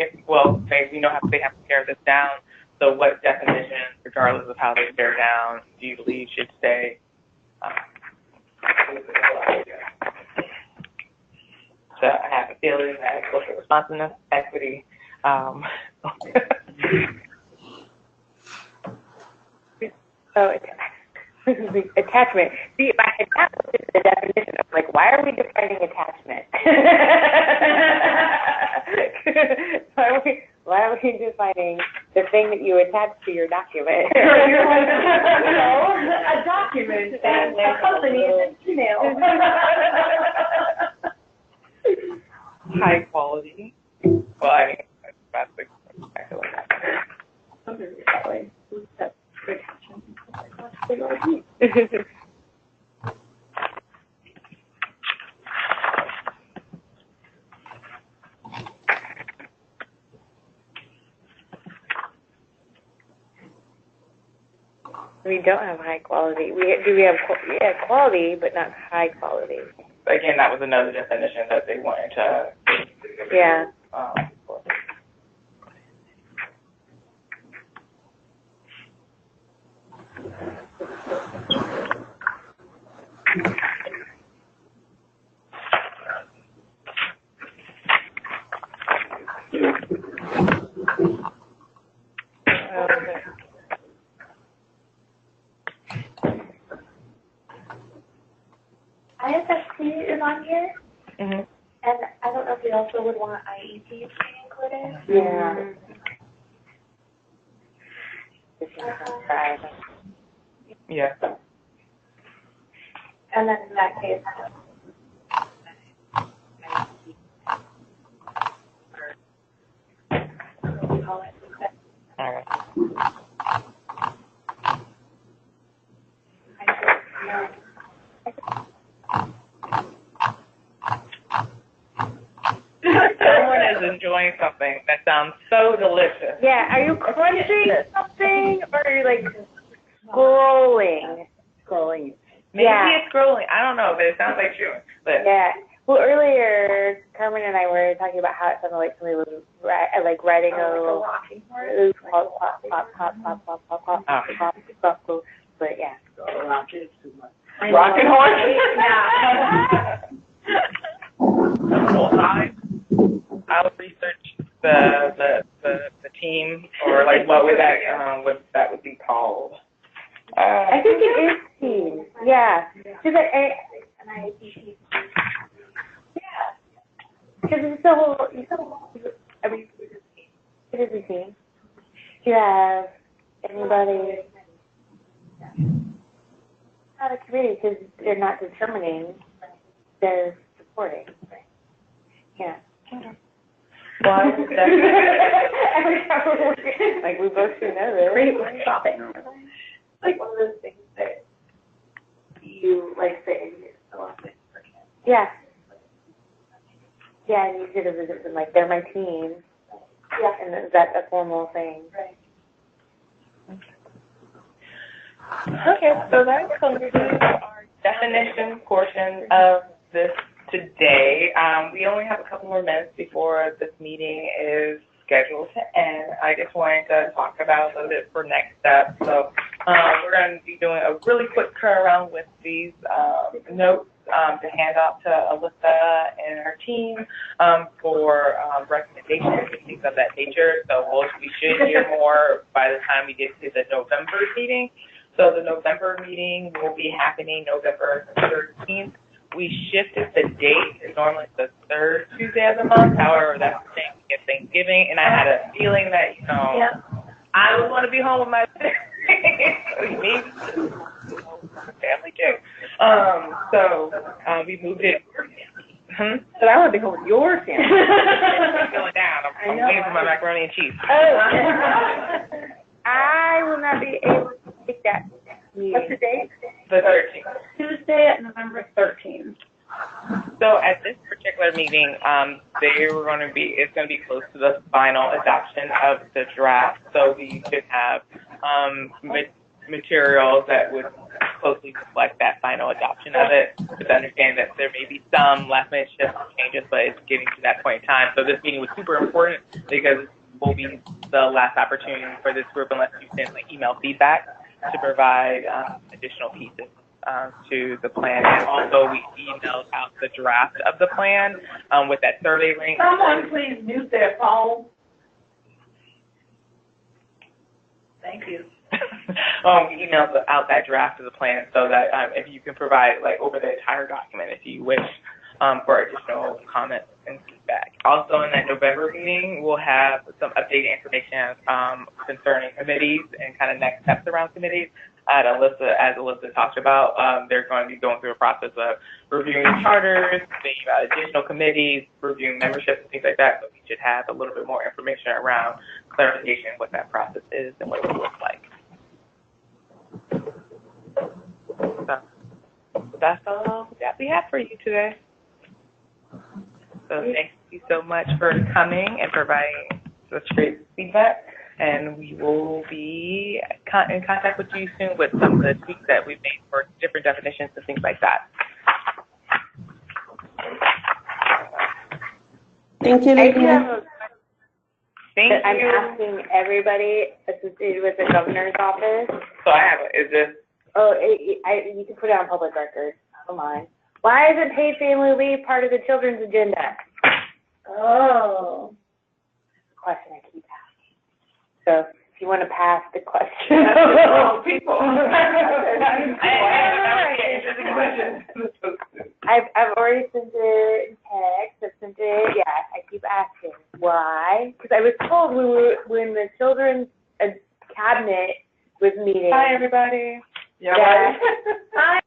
we know how they have to pare this down. So what definitions, regardless of how they pare down, do you believe should stay? So I have a feeling that social responsiveness, equity, attachment. See, my attachment is the definition of, like, why are we defining attachment? Why are we defining the thing that you attach to your document? A document and a company is an email. high quality. Well, I mean, that's exactly what happened. That way. That's good. We don't have high quality. We have quality, but not high quality. Again, that was another definition that they wanted to. Yeah. ISSC is on here, Mm-hmm. and I don't know if we also would want IEPs to be included. Yeah. Yeah. And then in that case, call it. All right. Someone is enjoying something that sounds so delicious. Yeah, are you crunching something or are you like scrolling? Scrolling. Maybe Yeah. it's scrolling. I don't know, but it sounds like chewing. But Yeah. Well, earlier, Carmen and I were talking about how it sounded like somebody was writing a little pop, pop, pop, pop, pop, pop, pop, pop, pop, pop, pop. But yeah. rocking horse. I'll research the team, or like what would that would be called. I think it is team. Yeah. Because because it's the whole, I mean, it is a team. Do you have anybody, not a committee, because they're not determining, they're supporting. Yeah. Well, I would definitely. Like, we both should know this. Great workshopping. Like one of those things that you like say so often for kids. Yeah. Yeah, and you could have just been like, they're my team. Yeah. And is that a formal thing? Right. Okay, so that concludes our definition portion of this today. We only have a couple more minutes before this meeting is scheduled to end. I just wanted to talk about a little bit for next steps. So we're going to be doing a really quick turnaround with these notes to hand out to Alyssa and her team for recommendations and things of that nature. So we should hear more by the time we get to the November meeting. So the November meeting will be happening November 13th. We shifted the date. It's normally the third Tuesday of the month. However, that's the same as Thanksgiving, and I had a feeling that, I would want to be home with my family too. So we moved it. But I want to be home with your family. It's going down. I'm waiting for my macaroni and cheese. I will not be able to take that meeting. What's the date? The 13th. Tuesday at November 13th. So at this particular meeting, it's going to be close to the final adoption of the draft. So we should have materials that would closely reflect that final adoption of it. But to understand that there may be some last-minute shifts and changes, but it's getting to that point in time. So this meeting was super important because it will be the last opportunity for this group, unless you send email feedback, to provide additional pieces to the plan. And also, we emailed out the draft of the plan with that survey link. Someone please mute their phone. Thank you. We emailed out that draft of the plan so that if you can provide over the entire document if you wish for additional comments and feedback. Also in that November meeting, we'll have some updated information concerning committees and kind of next steps around committees. As Alyssa talked about, they're going to be going through a process of reviewing charters, thinking about additional committees, reviewing memberships and things like that. So we should have a little bit more information around clarification of what that process is and what it looks like. So that's all that we have for you today. So thank you so much for coming and providing such great feedback. And we will be in contact with you soon with some of the tweaks that we've made for different definitions and things like that. Thank you, I do Lydia. have a, Thank I'm you. asking everybody associated with the governor's office. So I have, is this? Oh, you can put it on public record. Come on. Why isn't paid family leave part of the children's agenda? Oh. Question I keep asking. So if you want to pass the question. People. I've already sent it in text. I've sent it. Yeah, I keep asking why. Because I was told when the children's cabinet was meeting. Hi, everybody. Yeah. Hi.